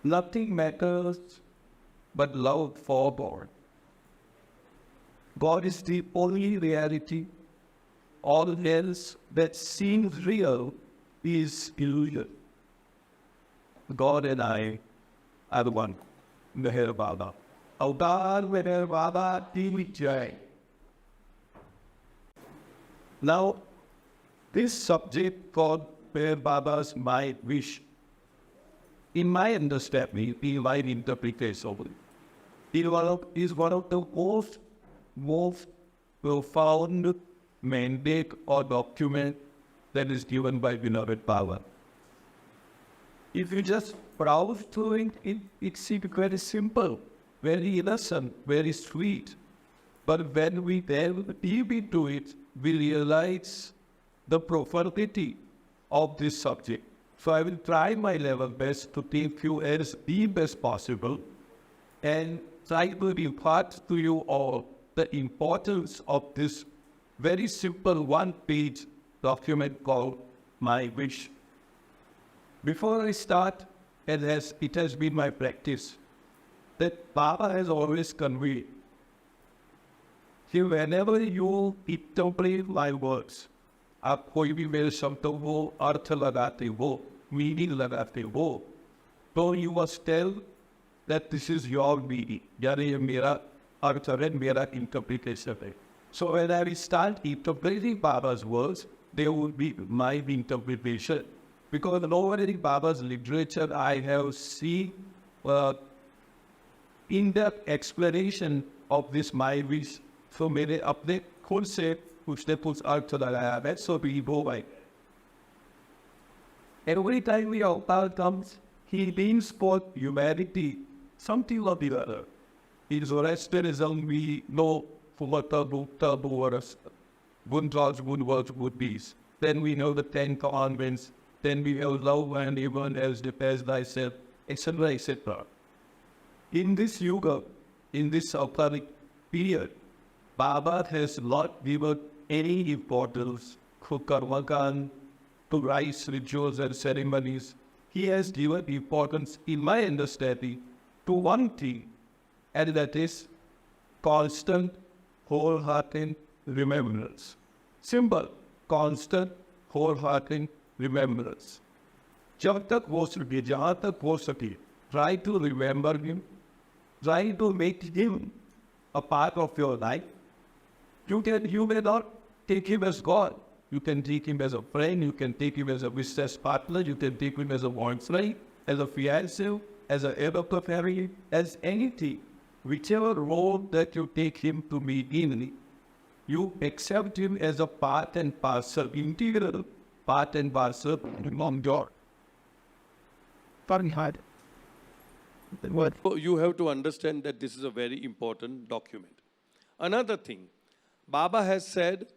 Nothing matters but love for God. God is the only reality. All else that seems real is illusion. God and I are one. Meher Baba. Avtar Meher Baba Ki Jai. Now, this subject called Meher Baba's My Wish, in my understanding, in my interpretation, is one of the most profound mandate or document that is given by beloved Baba. If you just browse through it seems very simple, very innocent, very sweet. But when we delve deep into it, we realize the profundity of this subject. So I will try my level best to take you as deep as possible and try to impart to you all the importance of this very simple one-page document called My Wish. Before I start, it has been my practice that Baba has always conveyed. See, whenever you interpret my words, आप कोई भी मेरे शब्दों को अर्थ लगाते हो, meaning लगाते हो, तो you must tell that this is your meaning. यानी ये मेरा अर्थ है, मेरा interpretation है. So when I start interpreting Baba's words, there will be my interpretation. Because over in Baba's literature, I have seen in-depth explanation of this my wish. So मेरे अपने खुद से कुछ न कुछ अर्थ लगाया है, so we go by. Every time the avatar comes, he leans for humanity, something or the other. In Zoroastrianism, we know Fumata, Bhukta, Bhuvaras, good thoughts, good words, good deeds. Then we know the 10 Commandments. Then we have love and even else as thyself, etc., etc. In this yuga, in this Avtaric period, Baba has not given any importance to karmakan, to rites, rituals and ceremonies. He has given importance, in my understanding, to one thing, and that is constant, wholehearted remembrance. Simple, constant, wholehearted remembrance. जब तक हो सके, जहाँ तक हो सके, try to remember him, try to make him a part of your life. You may not take him as God. You can take him as a friend, you can take him as a business partner, you can take him as a boyfriend, as a fiancé, as a head of the family, as anything. Whichever role that you take him to be in, you accept him as a part and parcel, integral part and parcel among your heart. You have to understand that this is a very important document. Another thing, Baba has said,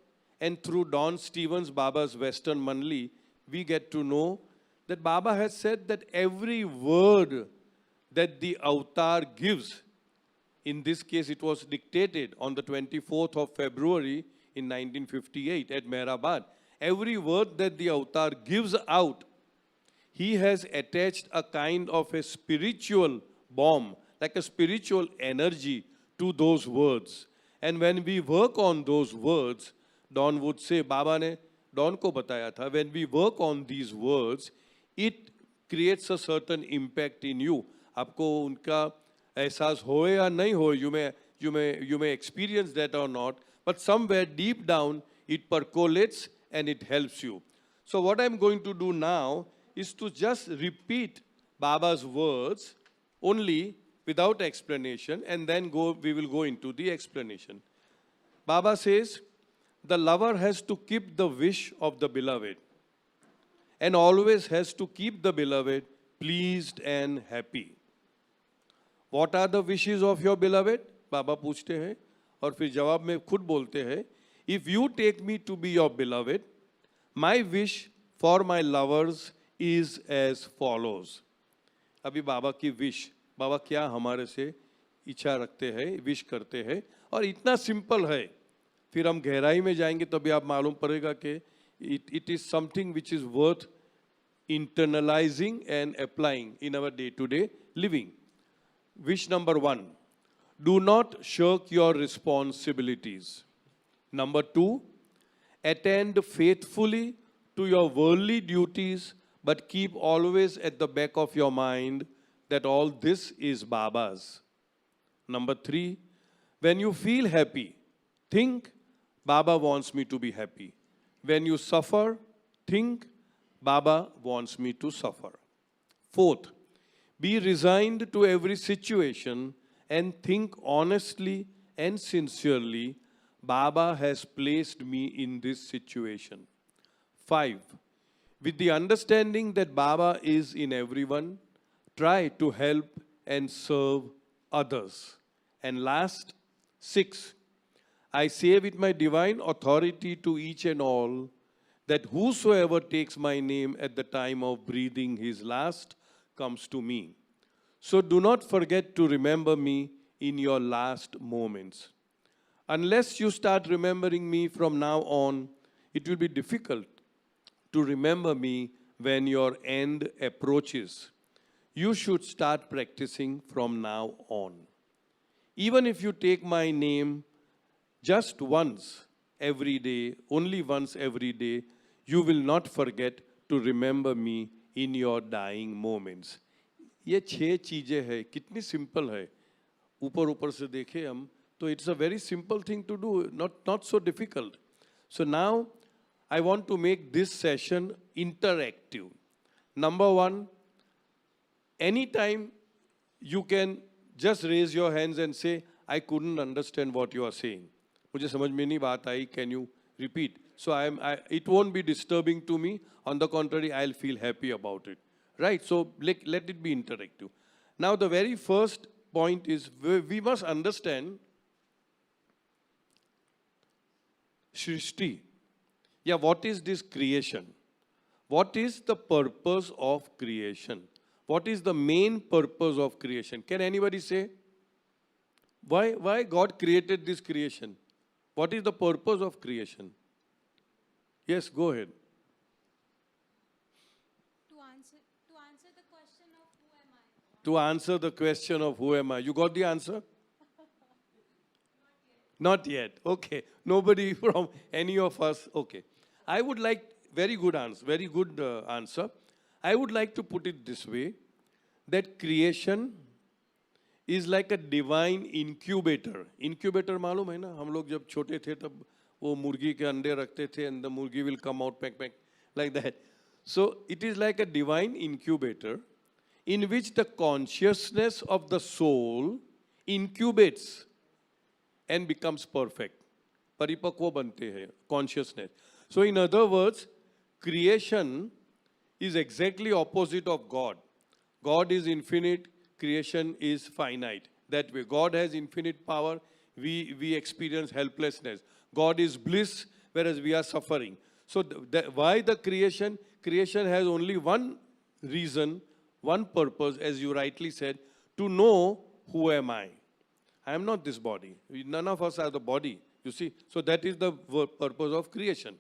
and through Don Stevens, Baba's Western Monthly, we get to know that Baba has said that every word that the avatar gives, in this case it was dictated on the 24th of February in 1958 at Mehrabad, every word that the avatar gives out, he has attached a kind of a spiritual bomb, like a spiritual energy to those words. And when we work on those words, Don would say, Baba ne Don ko bataya tha, when we work on these words, it creates a certain impact in you. आपको उनका एहसास हो या नहीं हो, you may experience that or not, but somewhere deep down it percolates and it helps you. So what I'm going to do now is to just repeat Baba's words only without explanation, and then we will go into the explanation. Baba says, the lover has to keep the wish of the beloved and always has to keep the beloved pleased and happy. What are the wishes of your beloved? Baba पूछते हैं और फिर जवाब में खुद बोलते हैं, if you take me to be your beloved, my wish for my lovers is as follows. अभी बाबा की विश, बाबा क्या हमारे से इच्छा रखते हैं, विश करते हैं, और इतना सिंपल है, फिर हम गहराई में जाएंगे तो भी आप मालूम पड़ेगा कि it is something which is worth internalizing and applying in our day-to-day living. Wish number 1, do not shirk your responsibilities. Number 2, attend faithfully to your worldly duties, but keep always at the back of your mind that all this is Baba's. Number 3, when you feel happy, think, Baba wants me to be happy. When you suffer, think, Baba wants me to suffer. 4th, be resigned to every situation and think honestly and sincerely, Baba has placed me in this situation. 5, with the understanding that Baba is in everyone, try to help and serve others. And last, 6, I say with my divine authority to each and all, that whosoever takes my name at the time of breathing his last comes to me. So do not forget to remember me in your last moments. Unless you start remembering me from now on, it will be difficult to remember me when your end approaches. You should start practicing from now on. Even if you take my name just once every day, only once every day, you will not forget to remember me in your dying moments. ये 6 चीजें हैं, कितनी simple है. ऊपर ऊपर से देखें हम, तो it's a very simple thing to do, not so difficult. So now, I want to make this session interactive. Number 1, anytime you can just raise your hands and say, I couldn't understand what you are saying. मुझे समझ में नहीं बात आई, can you repeat? So it won't be disturbing to me. On the contrary, I'll feel happy about it. Right? So let it be interactive. Now the very first point is we must understand Srishti. Yeah, what is this creation? What is the purpose of creation? What is the main purpose of creation? Can anybody say? Why God created this creation? What is the purpose of creation? Yes, go ahead. To answer the question of who am I. To answer the question of who am I. You got the answer? Not yet. Okay. Nobody from any of us. Okay. I would like, very good answer. I would like to put it this way, that creation is like a divine incubator. Incubator मालूम है ना? हम लोग जब छोटे थे तब वो मुर्गी के अंडे रखते थे and the मुर्गी will come out peck peck like that. So it is like a divine incubator in which the consciousness of the soul incubates and becomes perfect. परिपक्व बनते हैं consciousness. So in other words, creation is exactly opposite of God. God is infinite, creation is finite. That way, God has infinite power, we experience helplessness. God is bliss, whereas we are suffering. So why the creation? Creation has only one reason, one purpose, as you rightly said, to know who am I. I am not this body. None of us are the body, you see. So that is the purpose of creation.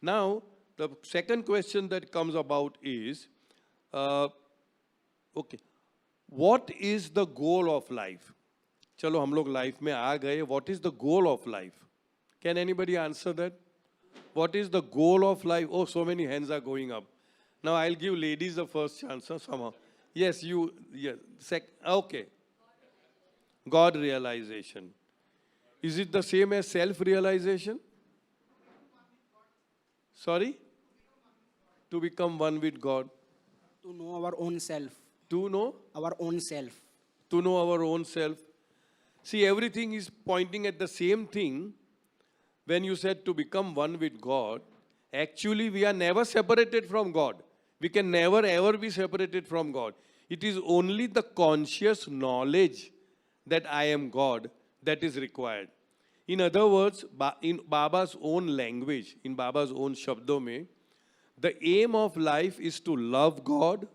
Now, the second question that comes about is, okay, what is the goal of life? चलो हम लोग life में आ गए. What is the goal of life? Can anybody answer that? What is the goal of life? Oh, so many hands are going up. Now I'll give ladies the first chance somehow. Yes, you. Yes. Okay. God realization. Is it the same as self-realization? Sorry? To become one with God. To know our own self. To know? Our own self. To know our own self. See, everything is pointing at the same thing. When you said to become one with God, actually we are never separated from God. We can never ever be separated from God. It is only the conscious knowledge that I am God that is required. In other words, in Baba's own language, in Baba's own shabdon mein, the aim of life is to love God,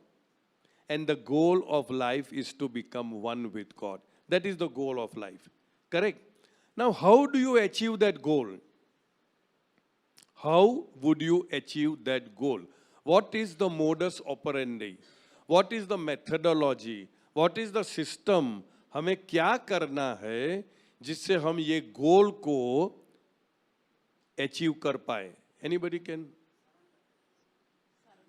and the goal of life is to become one with God. That is the goal of life. Correct? Now, how do you achieve that goal? How would you achieve that goal? what is the modus operandi, what is the methodology, what is the system, हमें क्या करना है जिससे हम ये गोल को achieve कर पाए. Anybody can?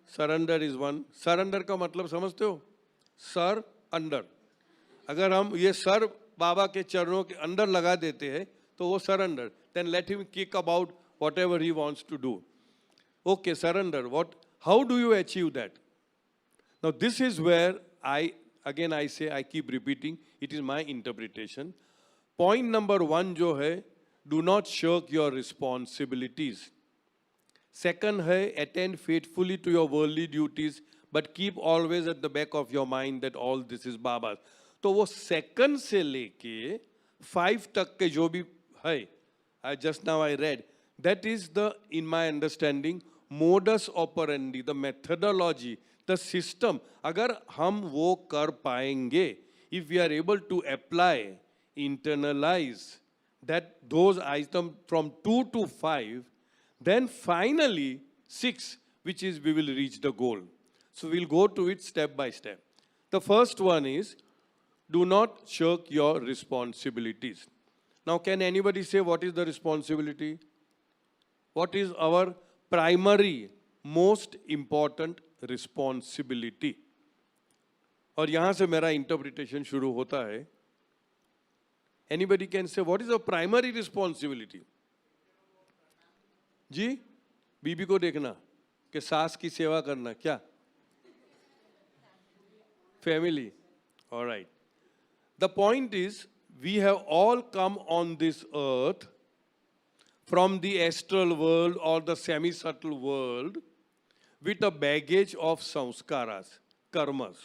Surrender is one. Surrender का मतलब समझते हो? Sir under. अगर हम ये सर बाबा के चरणों के अंदर लगा देते हैं तो वो surrender. Then let him kick about whatever he wants to do. Okay, surrender. How do you achieve that? Now this is where I say, I keep repeating, it is my interpretation. Point number 1 जो है, do not shirk your responsibilities. Second है, attend faithfully to your worldly duties, but keep always at the back of your mind that all this is Baba's. तो वो second से लेके 5 तक के जो भी है, just now I read, that is the, in my understanding, modus operandi, the methodology, the system. अगर हम वो कर पाएंगे, if we are able to apply, internalize that those items from 2 to 5, then finally 6, which is we will reach the goal. So we'll go to it step by step. The first one is, do not shirk your responsibilities. Now can anybody say what is the responsibility? What is our primary, most important responsibility? और यहाँ से मेरा interpretation शुरू होता है. Anybody can say what is the primary responsibility? जी, बीबी को देखना, कि सास की सेवा करना, क्या? Family. All right. The point is, we have all come on this earth from the astral world or the semi-subtle world with a baggage of samskaras, karmas.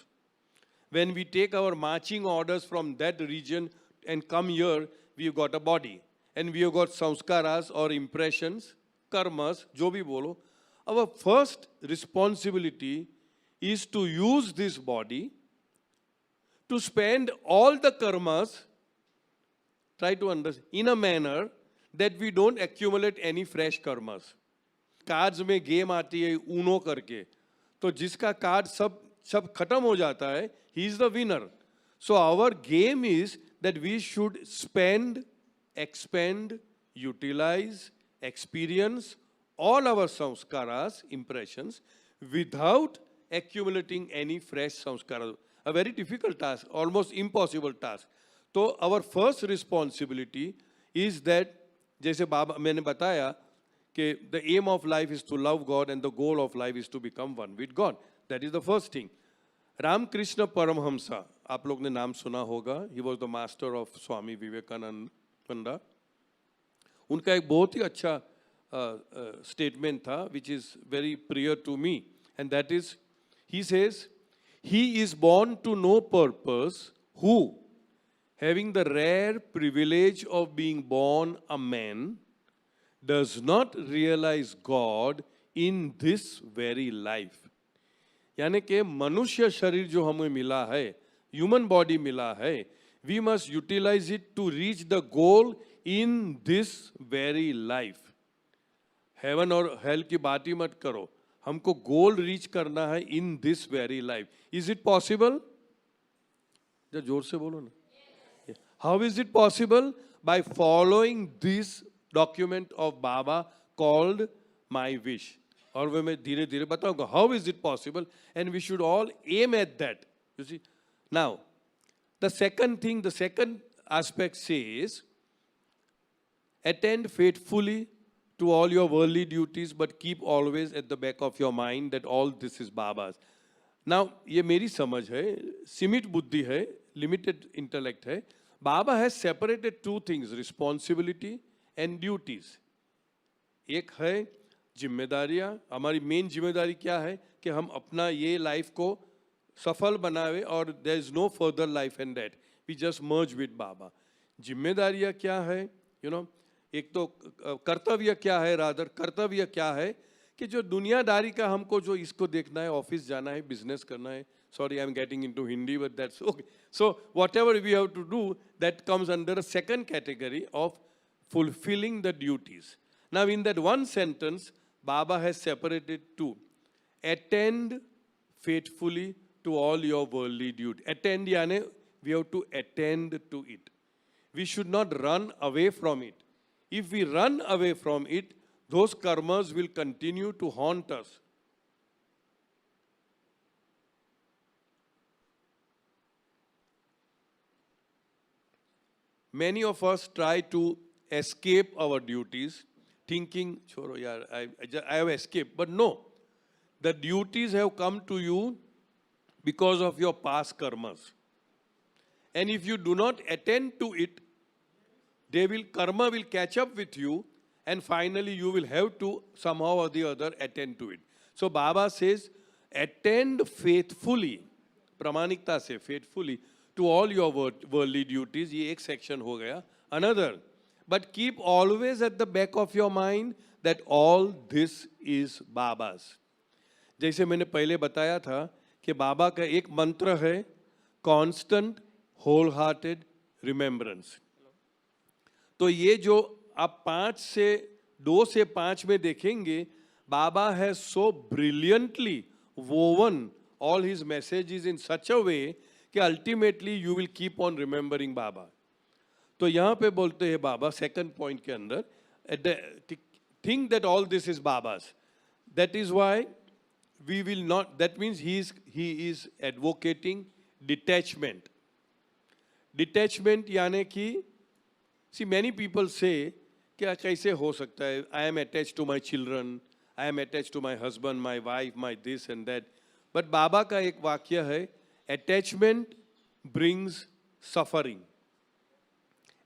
When we take our marching orders from that region and come here, we've got a body. And we have got samskaras or impressions, karmas, jo bhi bolo. Our first responsibility is to use this body to spend all the karmas, try to understand, in a manner that we don't accumulate any fresh karmas. Cards में game आती है Uno करके, तो जिसका card सब खत्म हो जाता है, he is the winner. So our game is that we should spend, expend, utilize, experience all our samskaras, impressions, without accumulating any fresh samskaras. A very difficult task, almost impossible task. So our first responsibility is that, जैसे बाबा मैंने बताया कि the aim of life is to love God and the goal of life is to become one with God. That is the first thing. Ramakrishna Paramahansa, आप लोग ने नाम सुना होगा. He was the master of Swami Vivekananda. उनका एक बहुत ही अच्छा statement था, which is very prior to me, and that is, he says, he is born to no purpose who, having the rare privilege of being born a man, does not realize God in this very life. यानी कि मनुष्य शरीर जो हमें मिला है, human body मिला है, we must utilize it to reach the goal in this very life. Heaven और hell की बात ही मत करो, हमको goal reach करना है in this very life. Is it possible? जरा जोर से बोलो ना. How is it possible? By following this document of Baba called My Wish. और वो मैं धीरे धीरे बताऊंगा. How is it possible? And we should all aim at that. You see? Now, the second thing, the second aspect says, attend faithfully to all your worldly duties, but keep always at the back of your mind that all this is Baba's. Now, ये मेरी समझ है, सीमित बुद्धि है, limited intellect है. Baba has separated two things, responsibility and duties. एक है जिम्मेदारियां. हमारी मेन जिम्मेदारी क्या है कि हम अपना ये लाइफ को सफल बनावे और there is no further life and that. We just merge with Baba. जिम्मेदारियां क्या है? You know, एक तो कर्तव्य क्या है, रादर कर्तव्य क्या है कि जो दुनियादारी का हमको जो इसको देखना है, ऑफिस जाना है, बिजनेस करना है. Sorry, I'm getting into Hindi, but that's okay. So whatever we have to do, that comes under a second category of fulfilling the duties. Now in that one sentence, Baba has separated two. attend faithfully to all your worldly duty. Attend यानी we have to attend to it. We should not run away from it. If we run away from it, those karmas will continue to haunt us. Many of us try to escape our duties, thinking, Choro, yaar, I have escaped. But no, the duties have come to you because of your past karmas. And if you do not attend to it, karma will catch up with you, and finally you will have to somehow or the other attend to it. So Baba says, attend faithfully, pramanikta se, faithfully, to all your worldly duties. Ye ek section ho gaya. Another, but keep always at the back of your mind that all this is Baba's. जैसे मैंने पहले बताया था कि बाबा का एक मंत्र है, constant, wholehearted remembrance. तो ये जो आप 2 से 5 में देखेंगे, Baba has so brilliantly woven all his messages in such a way कि ultimately you will keep on remembering Baba. तो यहाँ पे बोलते हैं बाबा second point के अंदर, think that all this is Baba's. That is why we will not, that means he is advocating detachment. Detachment यानी कि, see, many people say, क्या कैसे हो सकता है? I am attached to my children, I am attached to my husband, my wife, my this and that. But बाबा का एक वाक्य है, attachment brings suffering.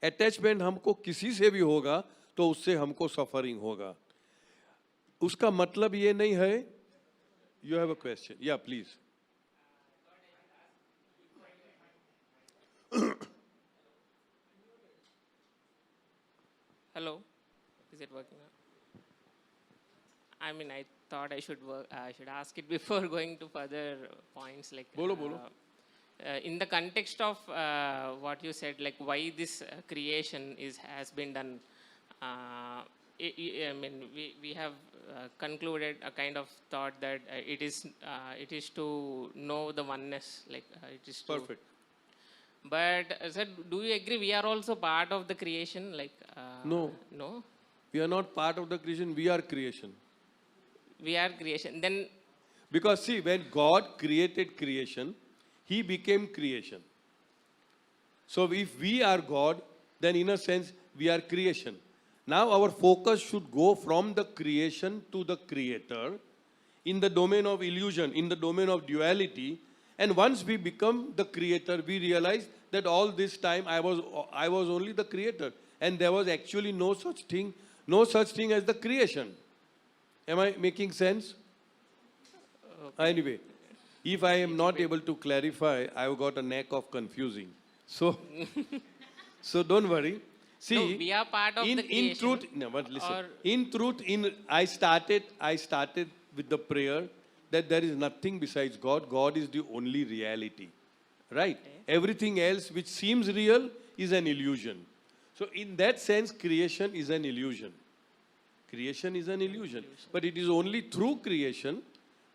Attachment हमको किसी से भी होगा, तो उससे हमको suffering होगा. उसका मतलब ये नहीं है. You have a question? Yeah, please. Hello, is it working now? I mean, I thought I should ask it before going to further points. Like, Bolo. In the context of what you said, like why this creation has been done. I mean, we have concluded a kind of thought that it is to know the oneness, like it is to. Perfect. But sir, do you agree we are also part of the creation? Like No. No. We are not part of the creation, we are creation. We are creation. Then Because see, when God created creation, He became creation. So if we are God, then in a sense, we are creation. Now our focus should go from the creation to the creator in the domain of illusion, in the domain of duality. And once we become the creator, we realize that all this time I was only the creator. And there was actually no such thing as the creation. Am I making sense? Anyway, if I am not able to clarify, I've got a knack of confusing. So don't worry. See, no, we are part of the creation. In truth, no, but listen. In truth, I started with the prayer that there is nothing besides God. God is the only reality, right? Okay. Everything else which seems real is an illusion. So in that sense, creation is an illusion. Creation is an illusion. But it is only through creation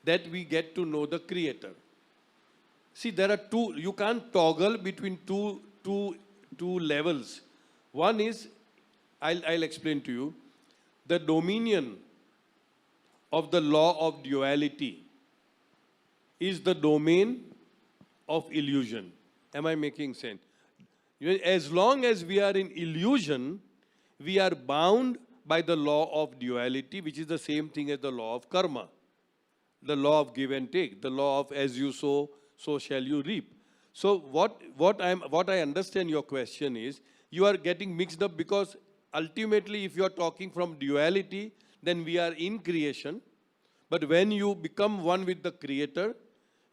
that we get to know the Creator. See, there are two, you can't toggle between two levels. One is, I'll explain to you, the dominion of the law of duality is the domain of illusion. Am I making sense? As long as we are in illusion, we are bound by the law of duality, which is the same thing as the law of karma, the law of give and take, the law of as you sow, so shall you reap. So what I understand your question is, you are getting mixed up because ultimately if you are talking from duality, then we are in creation. But when you become one with the Creator,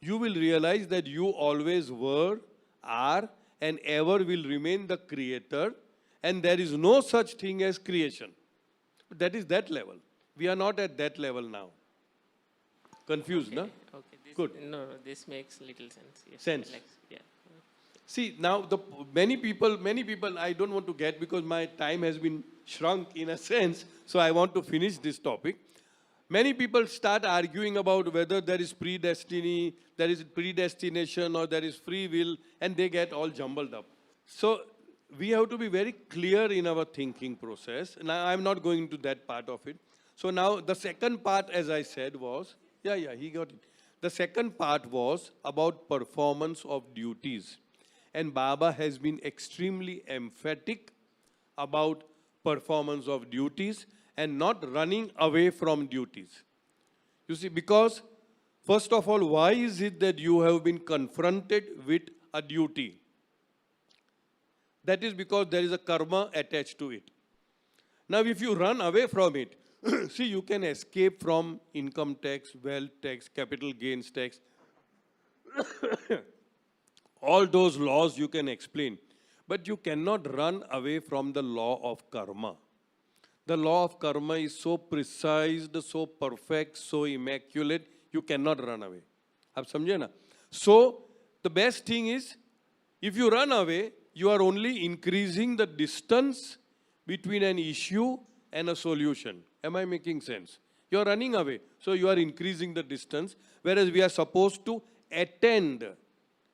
you will realize that you always were, are, and ever will remain the Creator, and there is no such thing as creation. That is that level. We are not at that level now. Confused, okay. no? Okay. Good. No, this makes little sense. Yes. Sense. Like, yeah. See, now many people, I don't want to get because my time has been shrunk in a sense, so I want to finish this topic. Many people start arguing about whether there is predestiny, there is predestination, or there is free will, and they get all jumbled up. So we have to be very clear in our thinking process. Now, I'm not going into that part of it. So now the second part, as I said, was, he got it. The second part was about performance of duties. And Baba has been extremely emphatic about performance of duties and not running away from duties. You see, because first of all, why is it that you have been confronted with a duty? That is because there is a karma attached to it. Now, if you run away from it, see, you can escape from income tax, wealth tax, capital gains tax. All those laws you can explain. But you cannot run away from the law of karma. The law of karma is so precise, so perfect, so immaculate, you cannot run away. Aap samjhe na? So, the best thing is, if you run away, you are only increasing the distance between an issue and a solution. Am I making sense? You are running away, so you are increasing the distance, whereas we are supposed to attend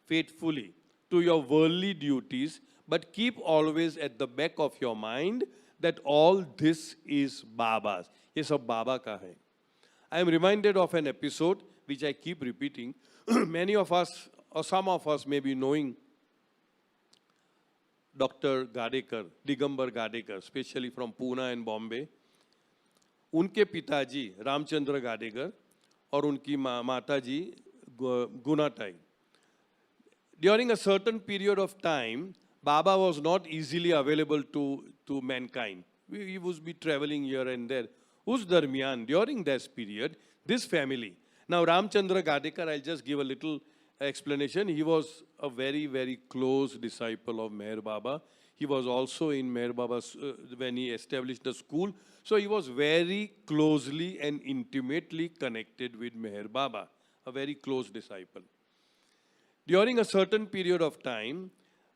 faithfully to your worldly duties, but keep always at the back of your mind that all this is Baba's. Ye sab Baba ka hai. I am reminded of an episode which I keep repeating. Many of us, or some of us may be knowing Dr. Gadekar, Digambar Gadekar, especially from Pune and Bombay. उनके पिताजी रामचंद्र गाडेकर और उनकी माताजी गुनाटाई. During a certain period of time, Baba was not easily available to mankind. He would be traveling here and there. Us darmiyan, during this period, this family. Now, Ramchandra Gadekar, I'll just give a little explanation. He was a very, very close disciple of Meher Baba. He was also in Meher Baba when he established the school. So he was very closely and intimately connected with Meher Baba, a very close disciple. During a certain period of time,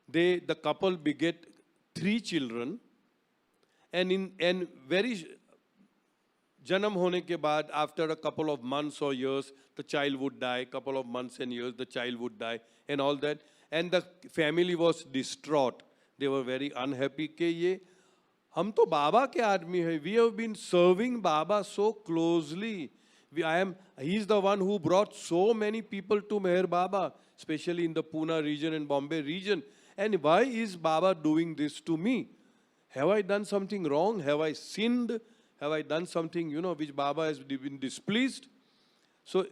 the couple beget 3 children, and very janam hone ke baad, after a couple of months or years, the child would die. Couple of months and years, the child would die, and all that. And the family was distraught. They were very unhappy. Ke ye, hum to Baba ke aadmi hai. We have been serving Baba so closely. He's the one who brought so many people to Meher Baba, especially in the Pune region and Bombay region. And why is Baba doing this to me? Have I done something wrong? Have I sinned? Have I done something, which Baba has been displeased? So,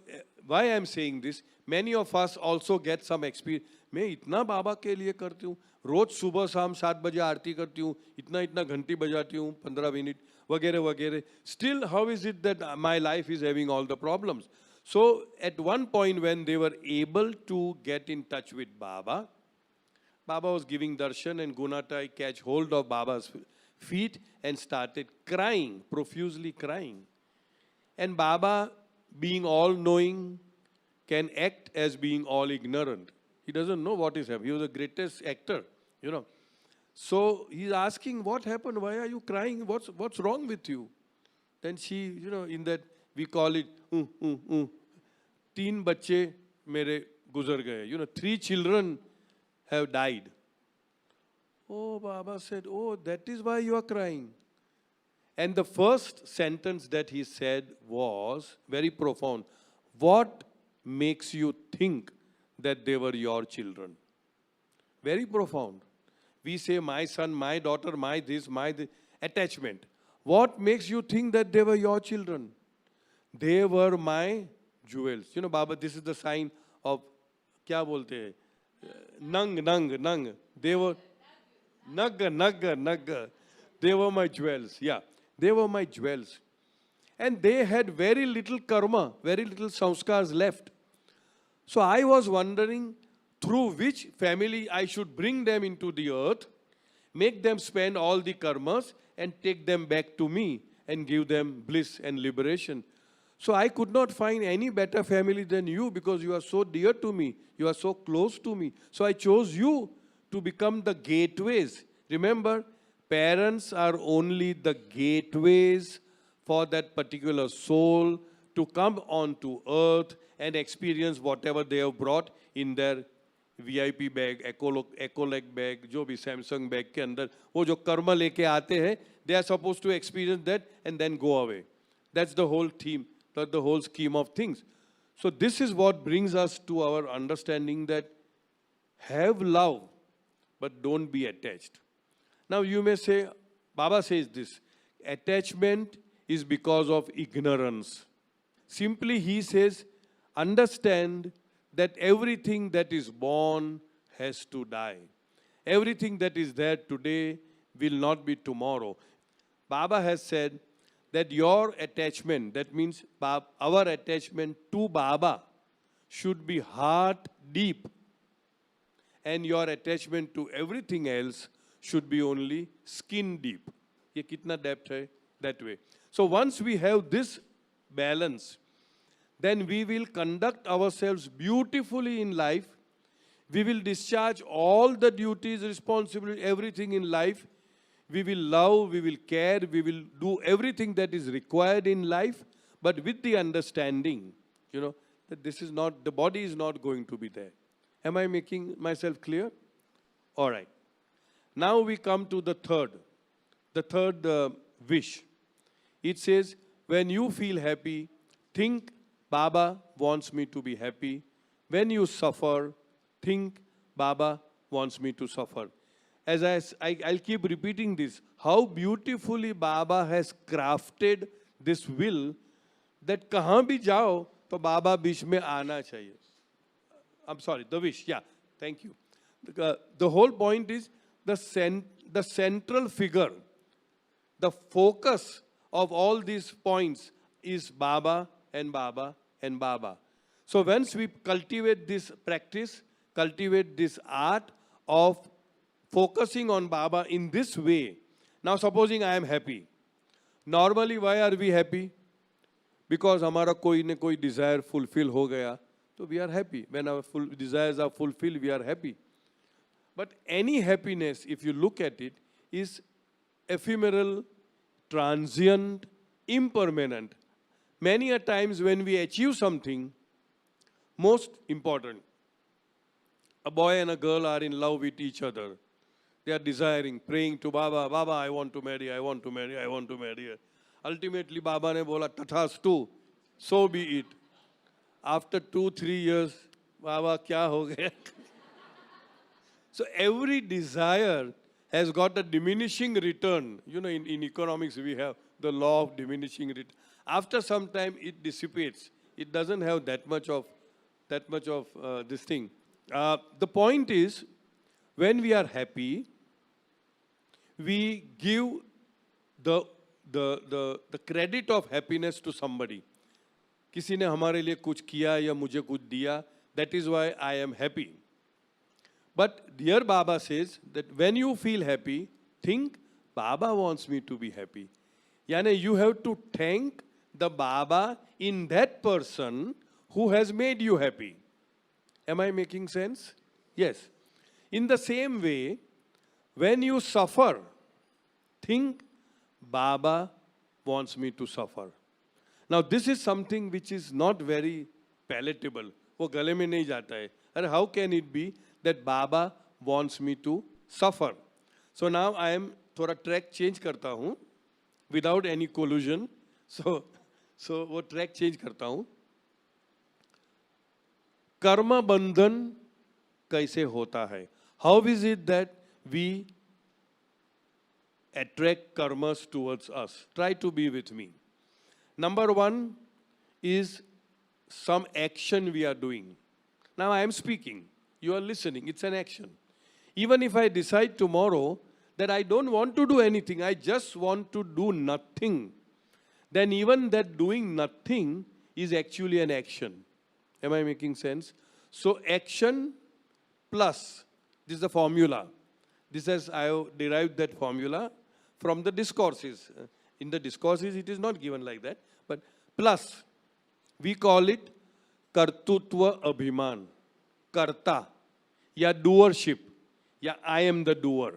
why I am saying this, many of us also get some experience. मैं इतना बाबा के लिए करती हूँ, रोज सुबह शाम 7 बजे आरती करती हूँ, इतना घंटी बजाती हूँ, 15 मिनट वगैरह वगैरह. Still, how is it that my life is having all the problems? So, at one point when they were able to get in touch with Baba, Baba was giving darshan, and Gunatai catch hold of Baba's feet and started crying, profusely crying. And Baba, being all-knowing, can act as being all-ignorant. He doesn't know what is happening. He was the greatest actor, So he's asking, what happened? Why are you crying? What's wrong with you? Then she, in that, we call it, 3 bacche mere guzar gaye. 3 children have died. Oh, Baba said, oh, that is why you are crying. And the first sentence that he said was very profound. What makes you think that they were your children? Very profound. We say, my son, my daughter, my this, attachment. What makes you think that they were your children? They were my jewels. Baba, this is the sign of, kya bolte hai? Nang. They were, nag. They were my jewels. Yeah, they were my jewels. And they had very little karma, very little samskars left. So I was wondering through which family I should bring them into the earth, make them spend all the karmas, and take them back to me and give them bliss and liberation. So I could not find any better family than you, because you are so dear to me. You are so close to me. So I chose you to become the gateways. Remember, parents are only the gateways for that particular soul to come onto earth and experience whatever they have brought in their VIP bag, Ecolog bag, जो भी Samsung bag के अंदर वो जो कर्म लेके आते हैं, they are supposed to experience that and then go away. That's the whole theme, that's the whole scheme of things. So this is what brings us to our understanding that have love, but don't be attached. Now you may say, Baba says this, attachment is because of ignorance. Simply he says, understand that everything that is born has to die. Everything that is there today will not be tomorrow. Baba has said that your attachment, that means our attachment to Baba, should be heart deep. And your attachment to everything else should be only skin deep. Ye kitna depth hai? That way. So once we have this balance, then we will conduct ourselves beautifully in life. We will discharge all the duties, responsibility, everything in life. We will love, we will care, we will do everything that is required in life, but with the understanding, that this is not, the body is not going to be there. Am I making myself clear? All right. Now we come to the third wish. It says, when you feel happy, think Baba wants me to be happy. When you suffer, think Baba wants me to suffer. As I'll keep repeating this, how beautifully Baba has crafted this will that kahan bhi jao, to Baba bish mein aana chahiye. I'm sorry, the wish, yeah, thank you. The whole point is the central figure, the focus of all these points is Baba and Baba and Baba. So once we cultivate this practice, cultivate this art of focusing on Baba in this way. Now supposing I am happy. Normally why are we happy? Because हमारा कोई न कोई desire fulfill हो गया, so we are happy. When our desires are fulfilled, we are happy. But any happiness, if you look at it, is ephemeral, transient, impermanent. Many a times when we achieve something, most important, a boy and a girl are in love with each other. They are desiring, praying to Baba, Baba, I want to marry, I want to marry, I want to marry her. Ultimately, Baba ne bola, tathastu, so be it. After 2-3 years, Baba, kya ho gaya? So every desire has got a diminishing return. In economics, we have the law of diminishing return. After some time, it dissipates. It doesn't have that much of this thing. The point is, when we are happy, we give the credit of happiness to somebody. किसी ने हमारे लिए कुछ किया या मुझे कुछ दिया, that is why I am happy. But dear Baba says that when you feel happy, think Baba wants me to be happy. Yani you have to thank the Baba in that person who has made you happy. Am I making sense? Yes. In the same way, when you suffer, think Baba wants me to suffer. Now this is something which is not very palatable. वो गले में नहीं जाता है. And how can it be that Baba wants me to suffer? So now I am थोड़ा track change करता हूँ without any collusion. So वो track change करता हूँ. कर्म बंधन कैसे होता है? How is it that we attract karmas towards us? Try to be with me. Number one is some action we are doing. Now I am speaking, you are listening, it's an action. Even if I decide tomorrow that I don't want to do anything, I just want to do nothing, then even that doing nothing is actually an action. Am I making sense? So action plus, this is the formula. I have derived that formula from the discourses. In the discourses, it is not given like that, but plus, we call it kartutva abhiman, karta, ya doership, ya I am the doer.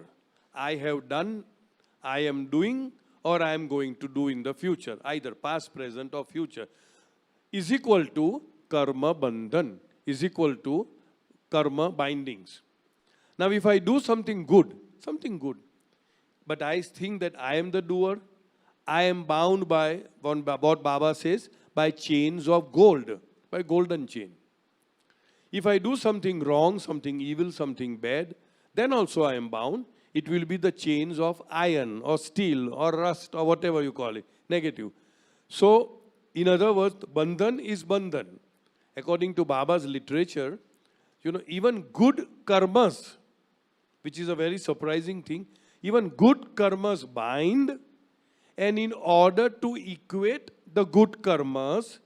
I have done, I am doing, or I am going to do in the future, either past, present or future, is equal to karma bandhan, is equal to karma bindings. Now if I do something good, but I think that I am the doer, I am bound by what Baba says, by chains of gold, by golden chain. If I do something wrong, something evil, something bad, then also I am bound. It will be the chains of iron or steel or rust or whatever you call it, negative. So, in other words, bandhan is bandhan. According to Baba's literature, even good karmas, which is a very surprising thing, even good karmas bind, and in order to equate the good karmas,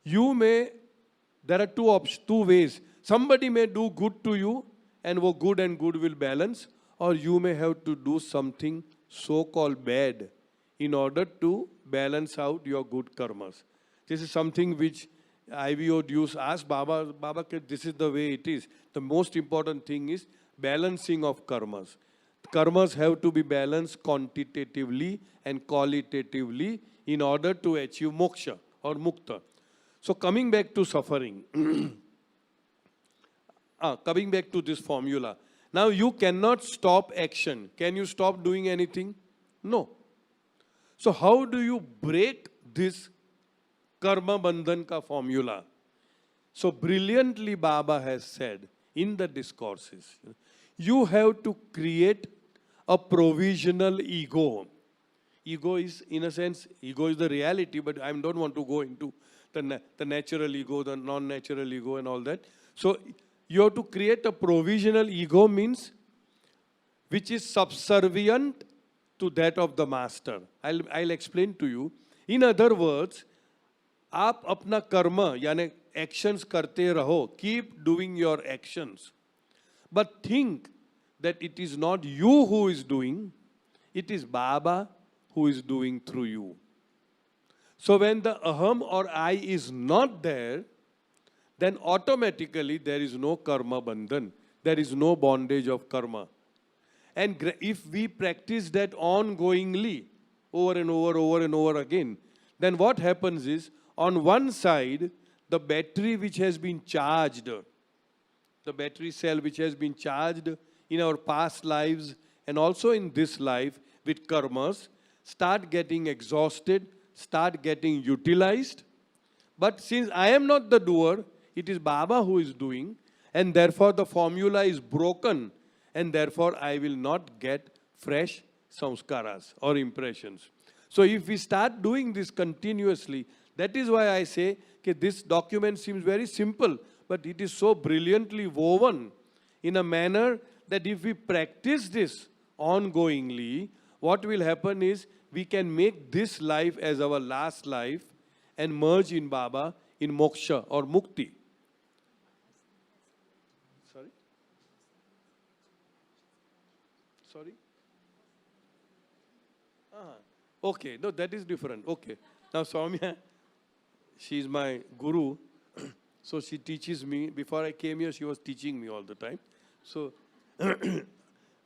there are two ways. Somebody may do good to you, and wo good and good will balance, or you may have to do something so-called bad in order to balance out your good karmas. This is something which IVO dues ask Baba, this is the way it is. The most important thing is balancing of karmas. Karmas have to be balanced quantitatively and qualitatively in order to achieve moksha or mukta. So coming back to suffering, coming back to this formula. Now you cannot stop action. Can you stop doing anything? No. So how do you break this karma bandhan ka formula? So brilliantly Baba has said in the discourses, you have to create a provisional ego. Ego is, in a sense, ego is the reality, but I don't want to go into the natural ego, the non-natural ego and all that. So you have to create a provisional ego, means which is subservient to that of the master. I'll explain to you. In other words, आप अपना कर्म यानी actions करते रहो, keep doing your actions, but think that it is not you who is doing, it is Baba who is doing through you. So when the aham or I is not there, then automatically there is no karma bandhan, there is no bondage of karma. And if we practice that ongoingly, over and over again, then what happens is, on one side, the battery which has been charged, the battery cell which has been charged in our past lives and also in this life with karmas, start getting exhausted, start getting utilized. But since I am not the doer, it is Baba who is doing, and therefore the formula is broken, and therefore I will not get fresh samskaras or impressions. So if we start doing this continuously, that is why I say that this document seems very simple, but it is so brilliantly woven in a manner that if we practice this ongoingly, what will happen is we can make this life as our last life and merge in Baba in moksha or mukti. Sorry? Sorry? Okay, no, that is different. Okay. Now Soumya, she is my guru, so she teaches me. Before I came here, she was teaching me all the time. So,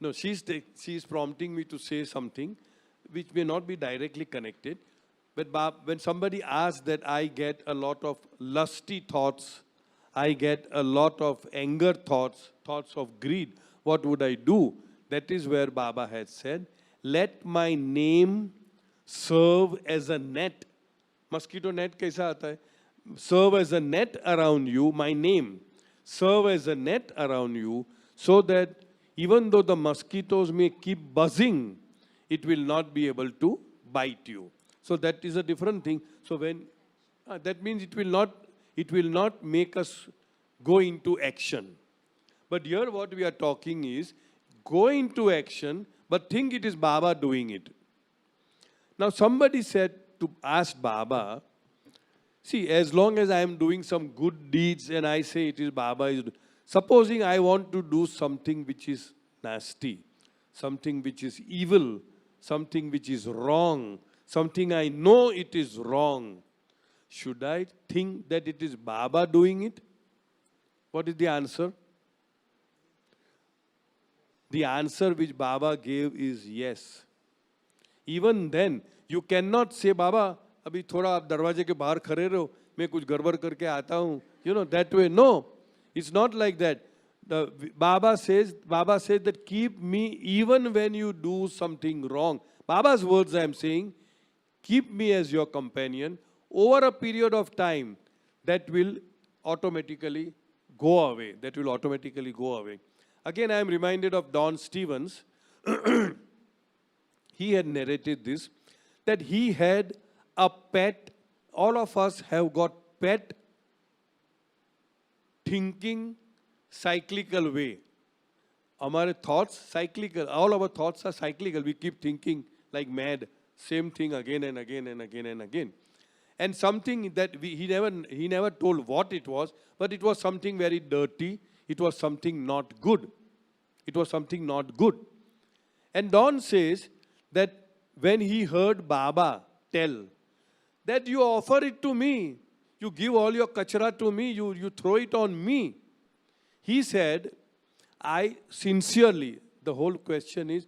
no, she is prompting me to say something which may not be directly connected. But when somebody asks that I get a lot of lusty thoughts, I get a lot of anger thoughts, thoughts of greed, what would I do? That is where Baba has said, let my name serve as a net. Mosquito net kaisa aata hai? Serve as a net around you, my name. Serve as a net around you, so that even though the mosquitoes may keep buzzing, it will not be able to bite you. So that is a different thing. So when that means it will not make us go into action. But here what we are talking is go into action, but think it is Baba doing it. Now somebody said to ask Baba, see, as long as I am doing some good deeds and I say it is Baba, supposing I want to do something which is nasty, something which is evil, something which is wrong, something I know it is wrong, should I think that it is Baba doing it? What is the answer? The answer which Baba gave is yes. Even then, you cannot say, Baba, अभी थोड़ा आप दरवाजे के बाहर खड़े रहो, मैं कुछ गड़बड़ करके आता हूँ. You know, that way. No, it's not like that. The Baba says that keep me even when you do something wrong. Baba's words I am saying, keep me as your companion over a period of time that will automatically go away. That will automatically go away. Again, I am reminded of Don Stevens. He had narrated this, that he had a pet. All of us have got pet thinking cyclical way. Our thoughts cyclical. All our thoughts are cyclical. We keep thinking like mad. Same thing again and again and again and again. And something that he never told what it was, but it was something very dirty. It was something not good. It was something not good. And Don says that when he heard Baba tell that you offer it to me, you give all your kachra to me, you throw it on me. He said, I sincerely, the whole question is,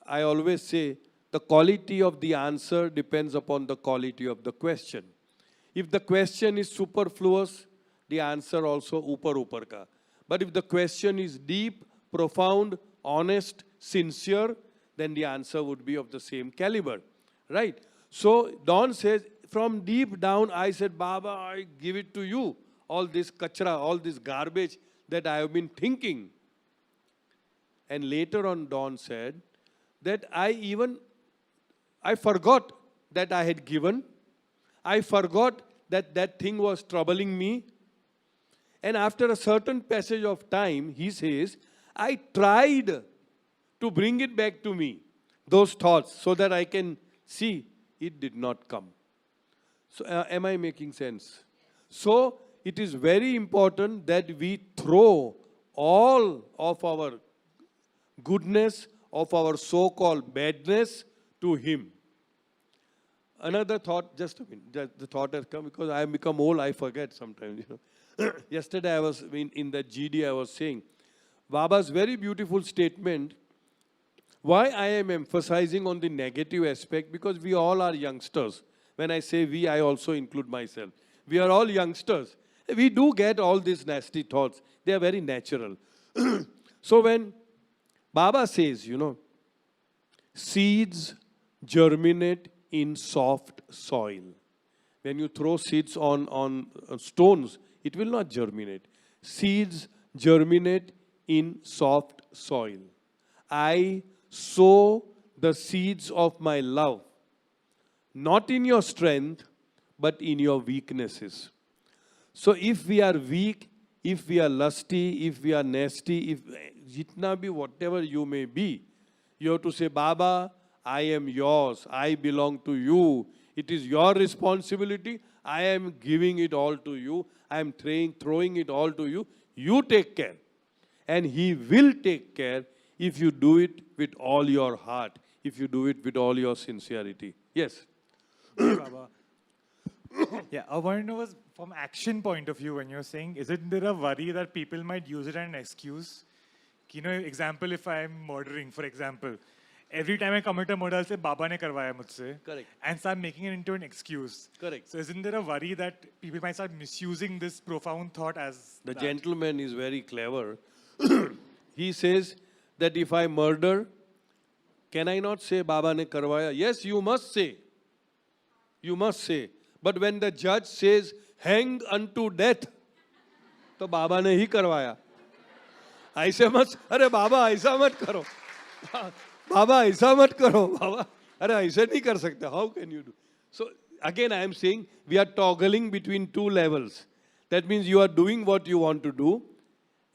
I always say, the quality of the answer depends upon the quality of the question. If the question is superfluous, the answer also upar ka. But if the question is deep, profound, honest, sincere, then the answer would be of the same caliber. Right? So Don says, from deep down, I said, Baba, I give it to you. All this kachra, all this garbage that I have been thinking. And later on, Don said that I forgot that I had given. I forgot that that thing was troubling me. And after a certain passage of time, he says, I tried to bring it back to me, those thoughts, so that I can see it did not come. So, am I making sense? So, it is very important that we throw all of our goodness, of our so-called badness to him. Another thought, just a minute, the thought has come because I have become old, I forget sometimes. You know. Yesterday I was in the GD, I was saying, Baba's very beautiful statement, why I am emphasizing on the negative aspect, because we all are youngsters. When I say we, I also include myself. We are all youngsters. We do get all these nasty thoughts. They are very natural. So when Baba says, you know, seeds germinate in soft soil. When you throw seeds on stones, it will not germinate. Seeds germinate in soft soil. I sow the seeds of my love, not in your strength, but in your weaknesses. So if we are weak, if we are lusty, if we are nasty, if jitna bhi, whatever you may be, you have to say, Baba, I am yours, I belong to you. It is your responsibility. I am giving it all to you. I am throwing it all to you. You take care. And he will take care if you do it with all your heart, if you do it with all your sincerity. Yes? Baba. Yeah, I want to know was from action point of view when you're saying, isn't there a worry that people might use it as an excuse? You know, example, if I'm murdering, for example, every time I commit a murder, I'll say, Baba ne karwaya mujhse. Correct. And start making it into an excuse. Correct. So isn't there a worry that people might start misusing this profound thought as The that? gentleman is very clever. He says that if I murder, can I not say Baba ne karwaya? Yes, you must say. You must say. But when the judge says, hanged unto death, तो बाबा ने ही करवाया. ऐसे मत, अरे बाबा ऐसा मत करो. बाबा ऐसा मत करो. बाबा, अरे ऐसे नहीं कर सकते. How can you do? So again I am saying, we are toggling between two levels. That means you are doing what you want to do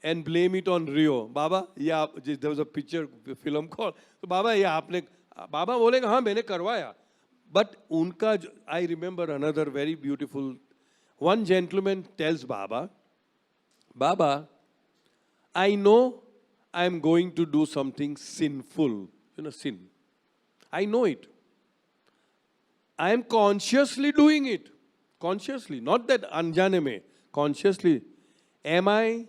and blame it on Rio. Baba, yeah, there was a picture, a film called. So Baba, yeah, आपने, बाबा बोलेगा हाँ मैंने करवाया. But unka, I remember another very beautiful, one gentleman tells Baba, Baba, I know I am going to do something sinful, you know, sin. I know it. I am consciously doing it. Consciously, not that anjane mein, consciously. Am I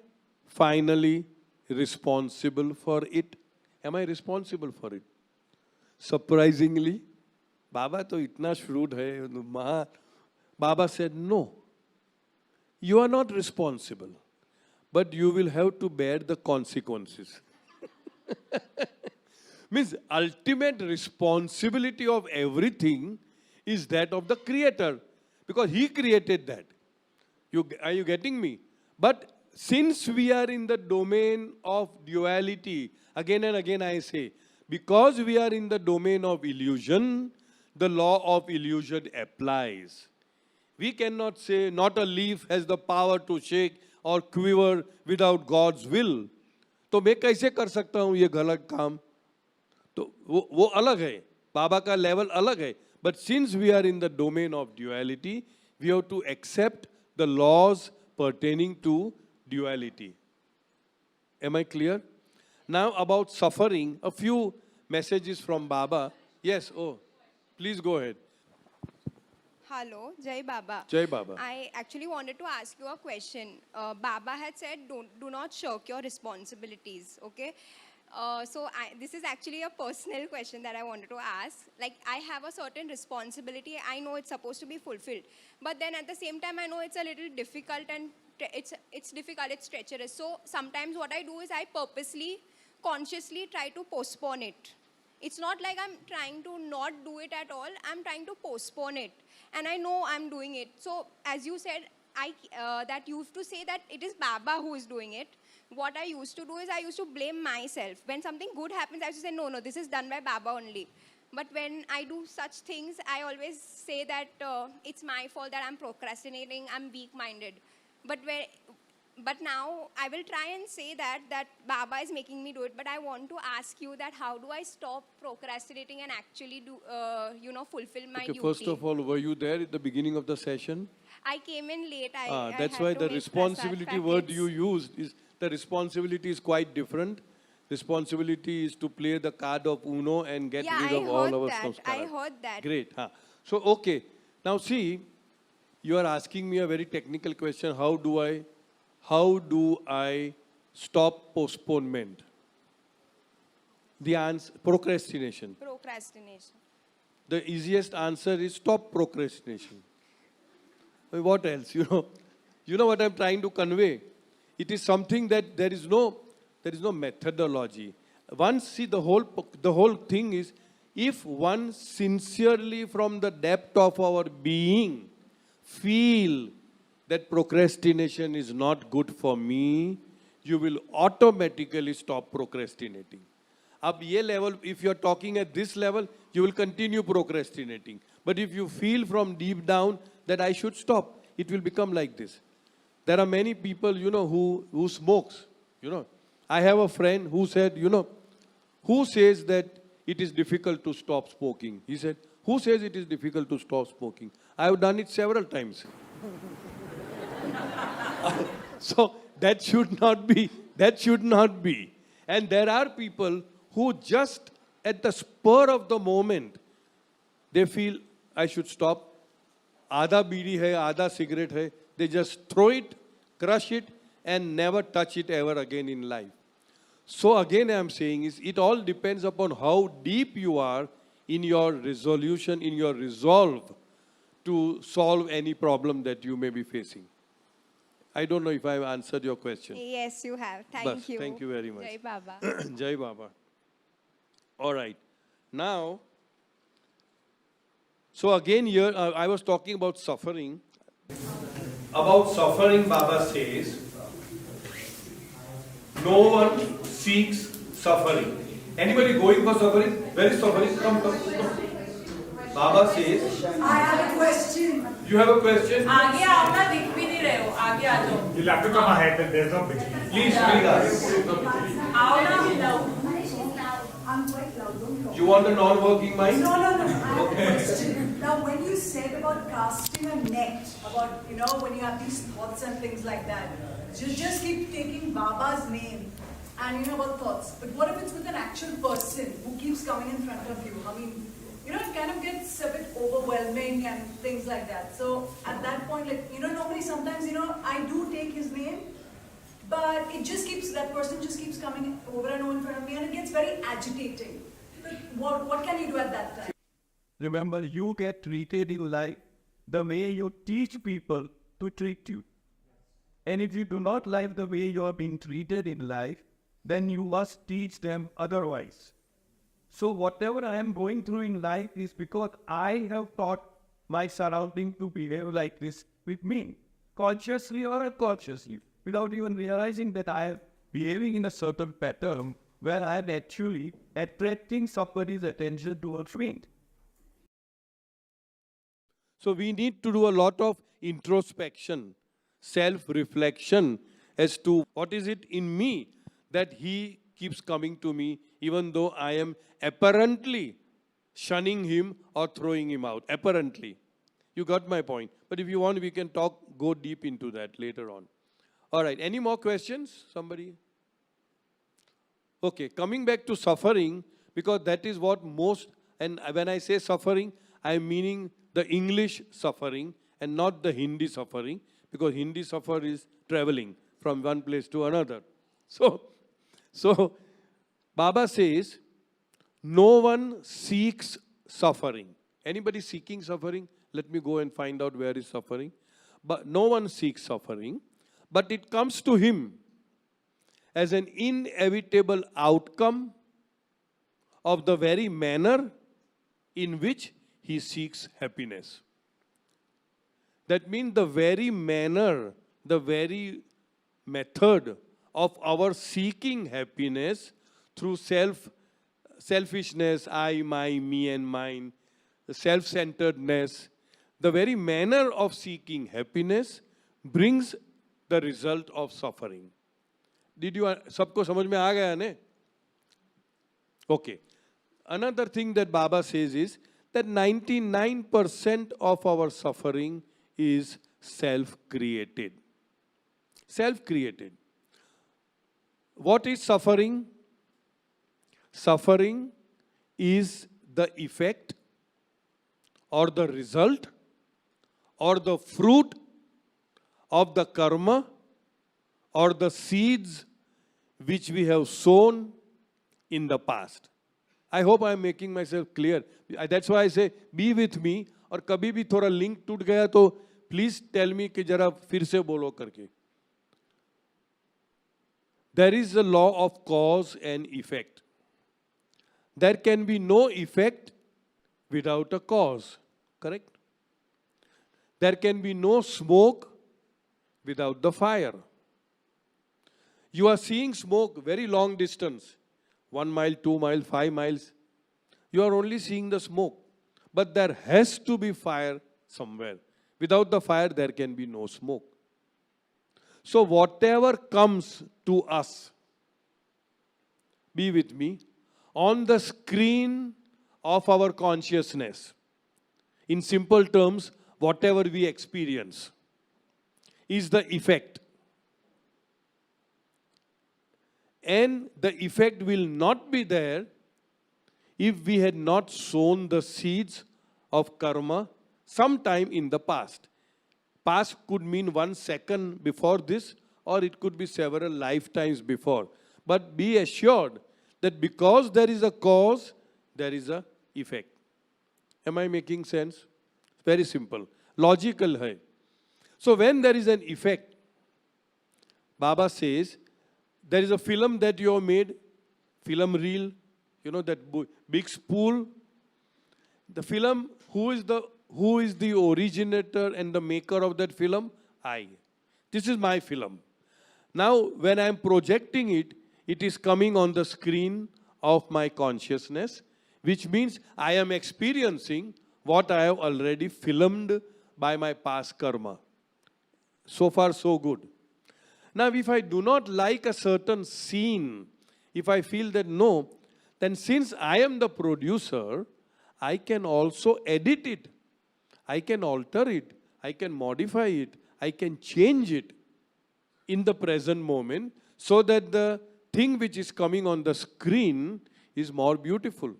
finally responsible for it? Am I responsible for it? Surprisingly, Baba to itna shrewd hai. Baba said, no, you are not responsible, but you will have to bear the consequences. Means ultimate responsibility of everything is that of the creator, because he created that. Are you getting me? But since we are in the domain of duality, again and again I say, because we are in the domain of illusion, the law of illusion applies. We cannot say not a leaf has the power to shake or quiver without God's will. तो मैं कैसे कर सकता हूँ ये गलत काम? तो वो अलग है, बाबा का लेवल अलग है. But since we are in the domain of duality, we have to accept the laws pertaining to duality. Am I clear? Now about suffering, a few messages from Baba. Yes, please go ahead. Hello, Jai Baba. Jai Baba. I actually wanted to ask you a question. Baba had said, do not shirk your responsibilities, okay? This is actually a personal question that I wanted to ask. Like, I have a certain responsibility. I know it's supposed to be fulfilled. But then at the same time, I know it's a little difficult and it's difficult, it's treacherous. So sometimes what I do is I purposely, consciously try to postpone it. It's not like I'm trying to not do it at all. I'm trying to postpone it. And I know I'm doing it. So as you said, that you have to say that it is Baba who is doing it. What I used to do is I used to blame myself. When something good happens, I used to say, no, this is done by Baba only. But when I do such things, I always say that it's my fault that I'm procrastinating, I'm weak-minded. But now I will try and say that Baba is making me do it. But I want to ask you that how do I stop procrastinating and actually do, fulfill my duty? First of all, were you there at the beginning of the session? I came in late. That's why the responsibility word you used is, the responsibility is quite different. Responsibility is to play the card of Uno and get rid of all our samskaras. I heard that. Great. So, okay. Now see, you are asking me a very technical question. How do I stop postponement? The answer, procrastination. Procrastination. The easiest answer is stop procrastination. What else? You know what I'm trying to convey? It is something that there is no methodology. The whole thing is, if one sincerely from the depth of our being feel that procrastination is not good for me, you will automatically stop procrastinating. Ab ye level, if you're talking at this level, you will continue procrastinating. But if you feel from deep down that I should stop, it will become like this. There are many people, who smokes, I have a friend who said, who says that it is difficult to stop smoking? He said, who says it is difficult to stop smoking? I have done it several times. So that should not be. And there are people who just at the spur of the moment, they feel I should stop. Aadha bidi hai, aadha cigarette hai. They just throw it, crush it, and never touch it ever again in life. So again I am saying is, it all depends upon how deep you are in your resolution, in your resolve to solve any problem that you may be facing. I don't know if I have answered your question. Yes, you have. Thank you. Thank you very much. Jai Baba. Jai Baba. All right. Now, so again here, I was talking about suffering. About suffering, Baba says, no one seeks suffering. Anybody going for suffering? Where is suffering? Come. Baba says, I have a question. You have a question? आगे आओ ना, दिख भी नहीं रहे हो. आगे आ जाओ. You'll have to come ahead, and there's no biggie. Please bring us. आओ ना. I'm quite loud, don't talk. You want a non-working mind? No. I have a question. Now, when you said about casting a net, about, when you have these thoughts and things like that, you just keep taking Baba's name and, about thoughts. But what if it's with an actual person who keeps coming in front of you? I mean, it kind of gets a bit overwhelming and things like that. So at that point, normally sometimes, I do take his name, but that person just keeps coming over and over in front of me, and it gets very agitating. But what can you do at that time? Remember, you get treated in life the way you teach people to treat you. And if you do not like the way you are being treated in life, then you must teach them otherwise. So whatever I am going through in life is because I have taught my surrounding to behave like this with me, consciously or unconsciously, without even realizing that I am behaving in a certain pattern where I am actually attracting somebody's attention towards me. So we need to do a lot of introspection, self-reflection as to what is it in me that he keeps coming to me even though I am apparently shunning him or throwing him out. Apparently. You got my point. But if you want, we can go deep into that later on. All right. Any more questions? Somebody? Okay. Coming back to suffering, because that is what most, and when I say suffering, I am meaning the English suffering and not the Hindi suffering, because Hindi suffer is traveling from one place to another. So Baba says, no one seeks suffering. Anybody seeking suffering? Let me go and find out where is suffering. But no one seeks suffering, but it comes to him as an inevitable outcome of the very manner in which he seeks happiness. That means the very manner, the very method of our seeking happiness through selfishness, I, my, me and mine, the self-centeredness, the very manner of seeking happiness brings the result of suffering. Did you, sabko samajh mein aa gaya ne? Okay. Another thing that Baba says is that 99% of our suffering is self-created. Self-created. What is suffering? Suffering is the effect or the result or the fruit of the karma or the seeds which we have sown in the past. I hope I am making myself clear. That's why I say, be with me. और कभी भी थोड़ा link टूट गया तो please tell me कि जरा फिर से बोलो करके. There is a law of cause and effect. There can be no effect without a cause, correct? There can be no smoke without the fire. You are seeing smoke very long distance, 1 mile, 2 miles, 5 miles. You are only seeing the smoke. But there has to be fire somewhere. Without the fire, there can be no smoke. So whatever comes to us, be with me, on the screen of our consciousness, in simple terms, whatever we experience, is the effect. And the effect will not be there if we had not sown the seeds of karma sometime in the past. Past could mean 1 second before this, or it could be several lifetimes before. But be assured that because there is a cause, there is a effect. Am I making sense? Very simple. Logical hai. So when there is an effect, Baba says, there is a film that you have made, film reel, you know, that big spool. The film, who is the originator and the maker of that film? I. This is my film. Now, when I am projecting it, it is coming on the screen of my consciousness, which means I am experiencing what I have already filmed by my past karma. So far, so good. Now, if I do not like a certain scene, if I feel that no, then since I am the producer, I can also edit it. I can alter it. I can modify it. I can change it in the present moment so that the thing which is coming on the screen is more beautiful.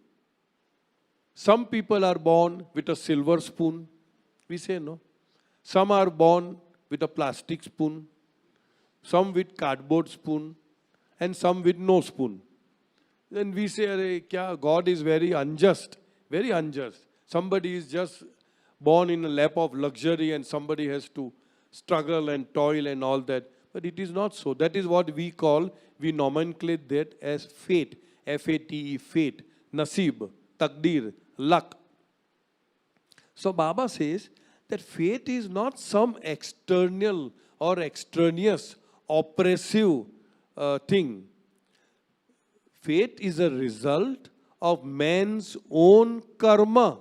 Some people are born with a silver spoon. We say no. Some are born with a plastic spoon. Some with cardboard spoon. And some with no spoon. Then we say, God is very unjust. Very unjust. Somebody is just born in a lap of luxury and somebody has to struggle and toil and all that. But it is not so. That is what we nomenclate that as fate. F-A-T-E, fate, nasib, takdir, luck. So Baba says that fate is not some external or extraneous oppressive thing. Fate is a result of man's own karma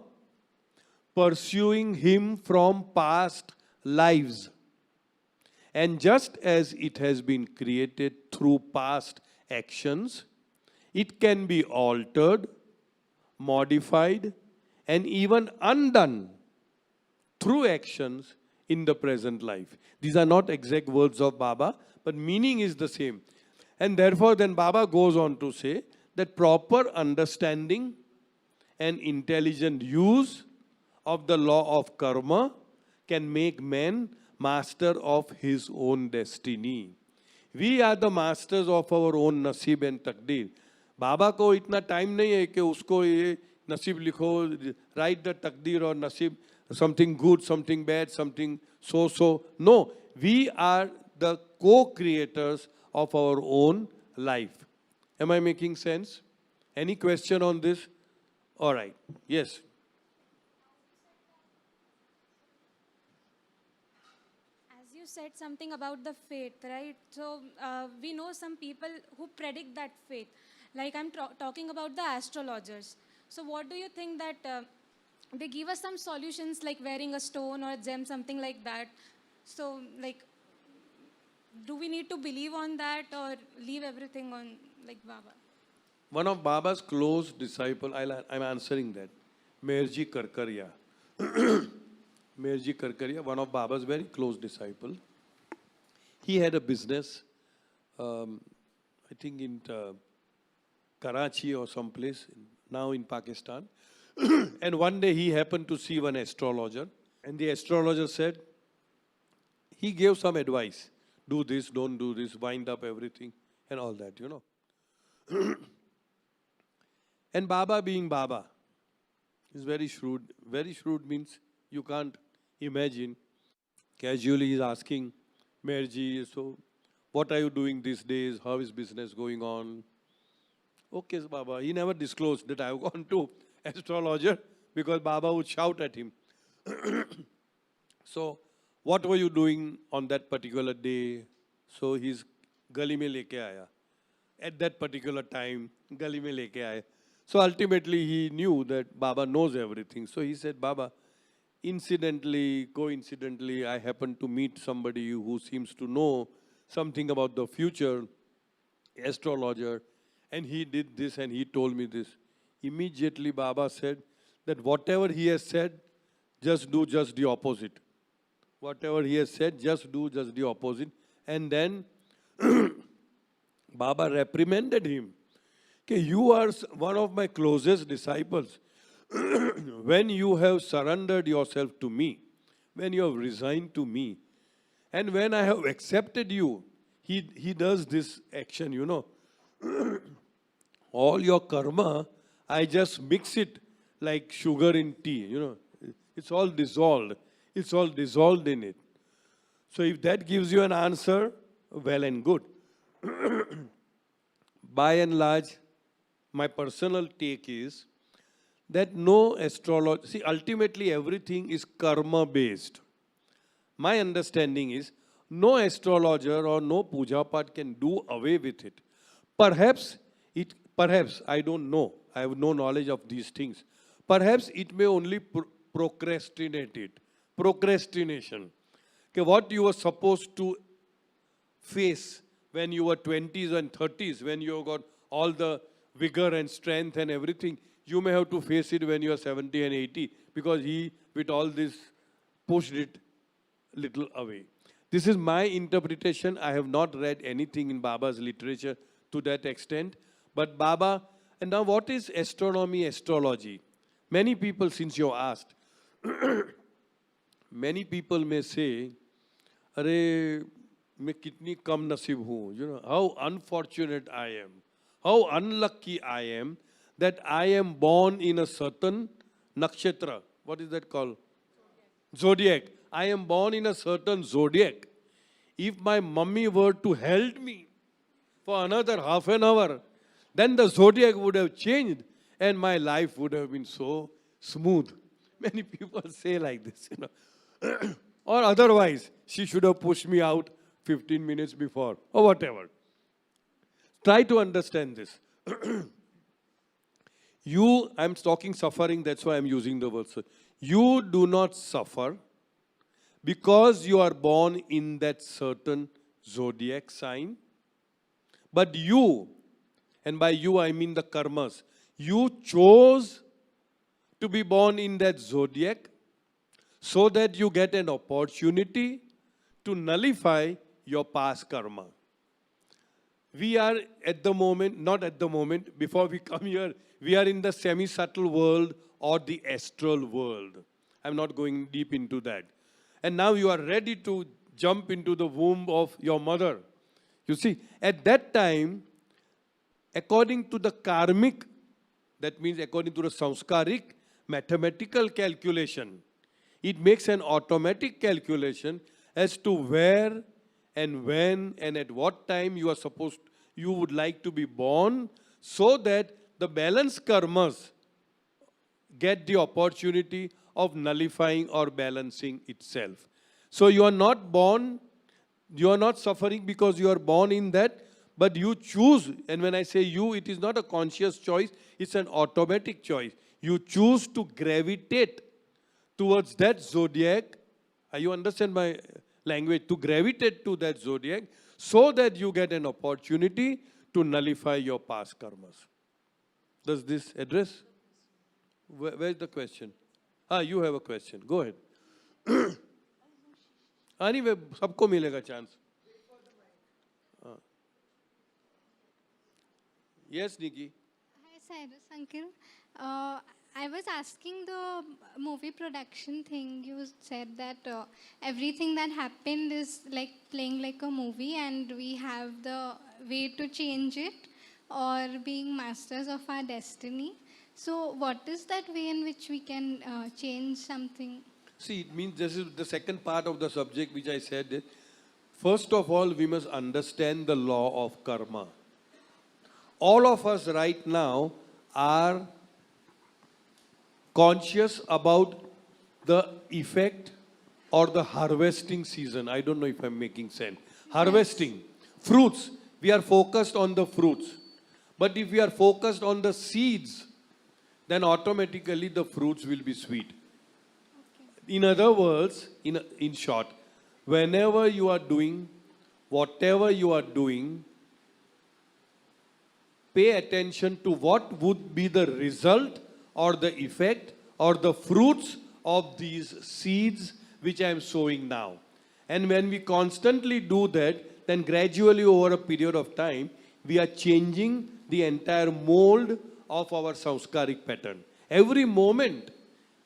pursuing him from past lives. And just as it has been created through past actions, it can be altered, modified, and even undone through actions in the present life. These are not exact words of Baba, but meaning is the same. And therefore, then Baba goes on to say that proper understanding and intelligent use of the law of karma can make man master of his own destiny. We are the masters of our own nasib and takdir. Baba ko itna time nahi hai कि उसको ये nasib लिखो, write the takdir or nasib, something good, something bad, something so. No, we are the co-creators of our own life. Am I making sense? Any question on this? All right. Yes. As you said something about the fate, right? So we know some people who predict that fate. Like I'm talking about the astrologers. So what do you think that they give us some solutions like wearing a stone or a gem, something like that? So like, do we need to believe on that or leave everything on like Baba? One of Baba's close disciples, I'm answering that, Meherji Karkaria. Meherji Karkaria, one of Baba's very close disciple. He had a business, I think in Karachi or someplace, now in Pakistan. And one day he happened to see one astrologer. And the astrologer said, he gave some advice. Do this, don't do this, wind up everything and all that, you know. And Baba being Baba is very shrewd. Very shrewd means you can't imagine. Casually he's asking, Meherji, so what are you doing these days? How is business going on? Okay, Baba. He never disclosed that I've gone to astrologer because Baba would shout at him. So, what were you doing on that particular day? So he's gali mein leke aaya. At that particular time, gali mein leke aaya. So ultimately he knew that Baba knows everything. So he said, Baba, incidentally, coincidentally, I happened to meet somebody who seems to know something about the future, astrologer, and he did this and he told me this. Immediately Baba said that whatever he has said, just do just the opposite. Whatever he has said, just do just the opposite. And then Baba reprimanded him. Okay, you are one of my closest disciples. When you have surrendered yourself to me, when you have resigned to me, and when I have accepted you, he does this action, you know. All your karma, I just mix it like sugar in tea, you know. It's all dissolved. It's all dissolved in it. So if that gives you an answer, well and good. By and large, my personal take is that no astrology, see, ultimately everything is karma-based. My understanding is no astrologer or no puja path can do away with it. Perhaps, I don't know, I have no knowledge of these things. Perhaps it may only procrastinate it. Procrastination. Okay, what you were supposed to face when you were 20s and 30s, when you got all the vigor and strength and everything, you may have to face it when you are 70 and 80 because he, with all this, pushed it little away. This is my interpretation. I have not read anything in Baba's literature to that extent. But Baba, and now what is astronomy, astrology? Many people, since you asked, many people may say, "Arey, मैं कितनी कम नसीब हूँ." You know, how unfortunate I am, how unlucky I am that I am born in a certain nakshatra. What is that called? Zodiac. I am born in a certain zodiac. If my mummy were to held me for another half an hour, then the zodiac would have changed and my life would have been so smooth. Many people say like this, you know. Or otherwise, she should have pushed me out 15 minutes before, or whatever. Try to understand this. I'm talking suffering, that's why I'm using the word. You do not suffer because you are born in that certain zodiac sign. But you, and by you I mean the karmas, you chose to be born in that zodiac so that you get an opportunity to nullify your past karma. We are at the moment, not at the moment, before we come here, we are in the semi-subtle world or the astral world. I'm not going deep into that. And now you are ready to jump into the womb of your mother. You see, at that time, according to the karmic, that means according to the samskaric, mathematical calculation, it makes an automatic calculation as to where and when and at what time you would like to be born, so that the balanced karmas get the opportunity of nullifying or balancing itself. So you are not born, you are not suffering because you are born in that, but you choose, and when I say you, it is not a conscious choice, it's an automatic choice. You choose to gravitate towards that zodiac. You understand my language? To gravitate to that zodiac so that you get an opportunity to nullify your past karmas. Does this address? Where is the question? You have a question. Go ahead. Anyway, सबको मिलेगा chance. Yes, Nikki. Hi, Cyrus uncle. I was asking the movie production thing. You said that everything that happened is like playing like a movie, and we have the way to change it, or being masters of our destiny. So, what is that way in which we can change something? See, it means this is the second part of the subject which I said. First of all, we must understand the law of karma. All of us right now are conscious about the effect or the harvesting season. I don't know if I'm making sense. Harvesting. Fruits. We are focused on the fruits. But if we are focused on the seeds, then automatically the fruits will be sweet. In other words, in short, whenever you are doing, whatever you are doing, pay attention to what would be the result or the effect or the fruits of these seeds which I am sowing now. And when we constantly do that, then gradually over a period of time, we are changing the entire mold of our samskaric pattern. Every moment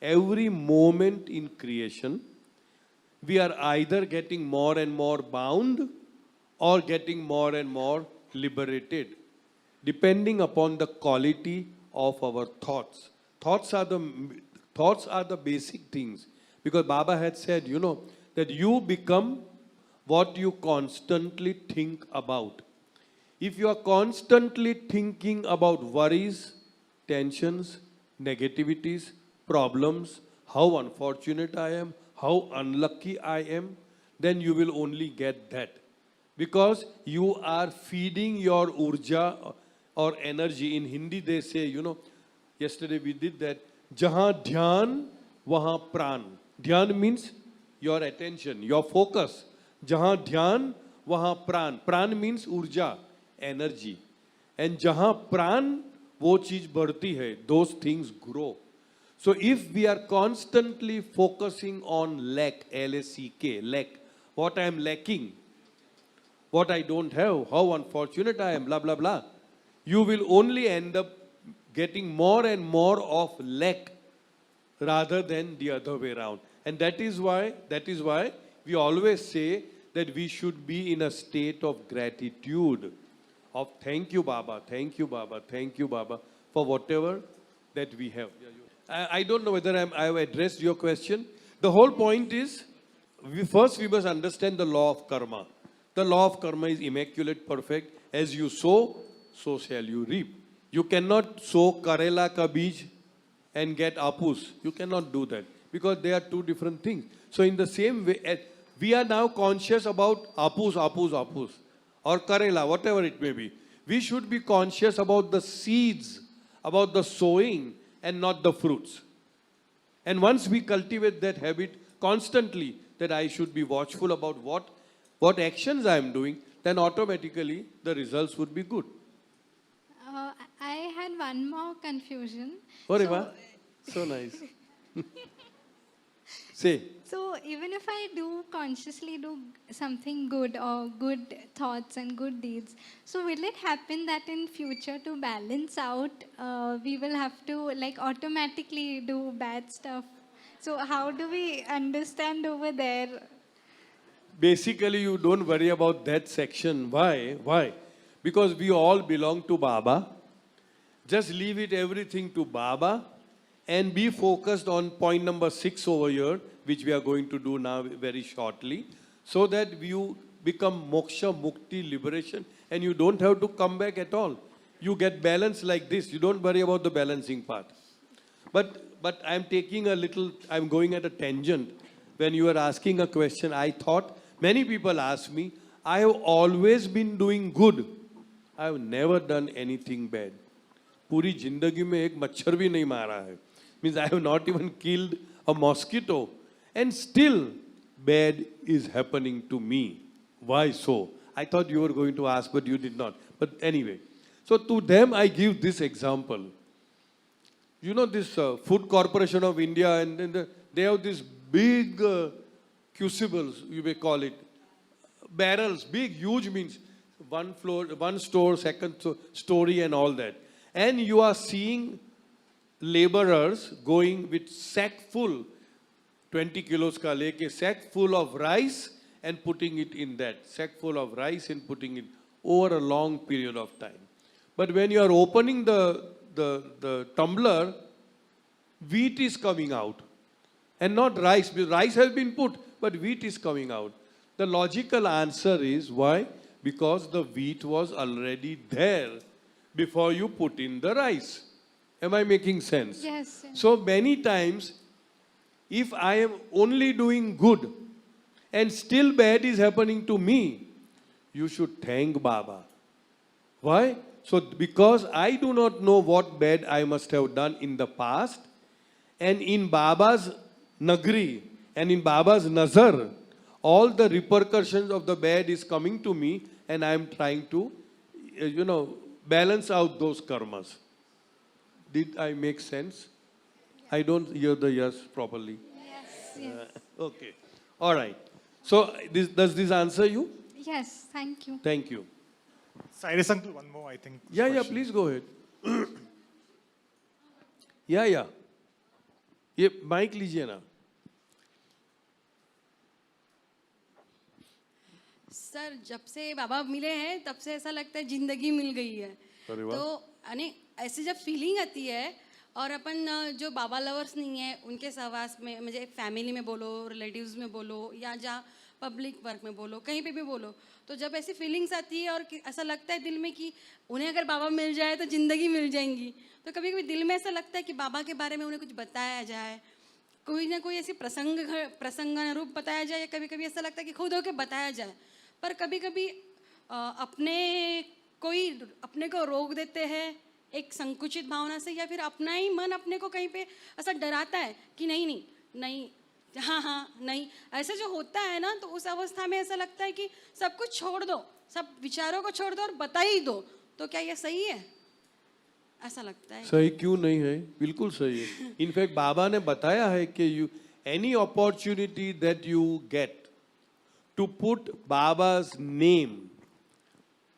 in creation, we are either getting more and more bound or getting more and more liberated, depending upon the quality of our thoughts. Thoughts are the basic things. Because Baba had said, that you become what you constantly think about. If you are constantly thinking about worries, tensions, negativities, problems, how unfortunate I am, how unlucky I am, then you will only get that. Because you are feeding your urja or energy. In Hindi they say, yesterday we did that, Jahan dhyan, wahan pran. Dhyan means your attention, your focus. Jahan dhyan, wahan pran. Pran means urja, energy. And jahan pran, wo cheez बढ़ती है, those things grow. So if we are constantly focusing on lack, L-A-C-K, lack, what I am lacking, what I don't have, how unfortunate I am, blah, blah, blah, you will only end up getting more and more of lack rather than the other way around. And that is why we always say that we should be in a state of gratitude, of thank you Baba, thank you Baba, thank you Baba, for whatever that we have. I don't know whether I have addressed your question. The whole point is, we must understand the law of karma. The law of karma is immaculate, perfect. As you sow, so shall you reap. You cannot sow Karela ka beej and get apus. You cannot do that because they are two different things. So in the same way, we are now conscious about apus, or Karela, whatever it may be. We should be conscious about the seeds, about the sowing, and not the fruits. And once we cultivate that habit constantly, that I should be watchful about what actions I am doing, then automatically the results would be good. I had one more confusion. So nice. Say. So even if I do consciously do something good or good thoughts and good deeds, so will it happen that in future to balance out, we will have to like automatically do bad stuff? So how do we understand over there? Basically, you don't worry about that section. Why? Because we all belong to Baba. Just leave it everything to Baba and be focused on point number 6 over here, which we are going to do now very shortly, so that you become moksha, mukti, liberation, and you don't have to come back at all. You get balance like this. You don't worry about the balancing part. But I'm going at a tangent. When you are asking a question, I thought, many people ask me, I have always been doing good. I have never done anything bad. Puri jindagi mein ek machhar bhi nahi mara hai. Means I have not even killed a mosquito. And still, bad is happening to me. Why so? I thought you were going to ask, but you did not. But anyway, so to them I give this example. You know this Food Corporation of India, and they have these big crucibles, you may call it, barrels, big, huge, means one floor, one store, second story and all that. And you are seeing laborers going with sack full, 20 kilos ka leke, sack full of rice and putting it in that, sack full of rice and putting it over a long period of time. But when you are opening the tumbler, wheat is coming out and not rice, because rice has been put, but wheat is coming out. The logical answer is why? Because the wheat was already there before you put in the rice. Am I making sense? Yes. So many times, if I am only doing good and still bad is happening to me, you should thank Baba. Why? So because I do not know what bad I must have done in the past, and in Baba's Nagri and in Baba's Nazar, all the repercussions of the bad is coming to me, and I am trying to, balance out those karmas. Did I make sense? Yes. I don't hear the yes properly. Yes. Okay. All right. So does this answer you? Yes, thank you. Thank you. Cyrus uncle, one more, I think. Yeah, please go ahead. Yeah. ये mic लीजिए ना. Sir, जब से बाबा मिले हैं तब से ऐसा लगता है जिंदगी मिल गई है. तो ऐसे जब फीलिंग आती है, और अपन जो बाबा लवर्स नहीं है उनके सहवास में, मुझे फैमिली में बोलो, रिलेटिव्स में बोलो, या जहाँ पब्लिक वर्क में बोलो, कहीं पे भी बोलो, तो जब ऐसी फीलिंग्स आती है और ऐसा लगता है दिल में कि उन्हें अगर बाबा मिल जाए तो ज़िंदगी मिल जाएंगी, तो कभी कभी दिल में ऐसा लगता है कि बाबा के बारे में उन्हें कुछ बताया जाए, कोई ना कोई ऐसी प्रसंग रूप बताया जाए, या कभी कभी ऐसा लगता है कि खुद होकर बताया जाए. पर कभी कभी अपने को रोक देते हैं एक संकुचित भावना से, या फिर अपना ही मन अपने को कहीं पे ऐसा डराता है कि नहीं, हाँ, नहीं, ऐसा जो होता है ना, तो उस अवस्था में ऐसा लगता है कि सब कुछ छोड़ दो, सब विचारों को छोड़ दो और बता ही दो. तो क्या ये सही है? ऐसा लगता है. सही क्यों नहीं है? बिल्कुल सही है. इनफैक्ट बाबा ने बताया है कि any opportunity that you get to put Baba's name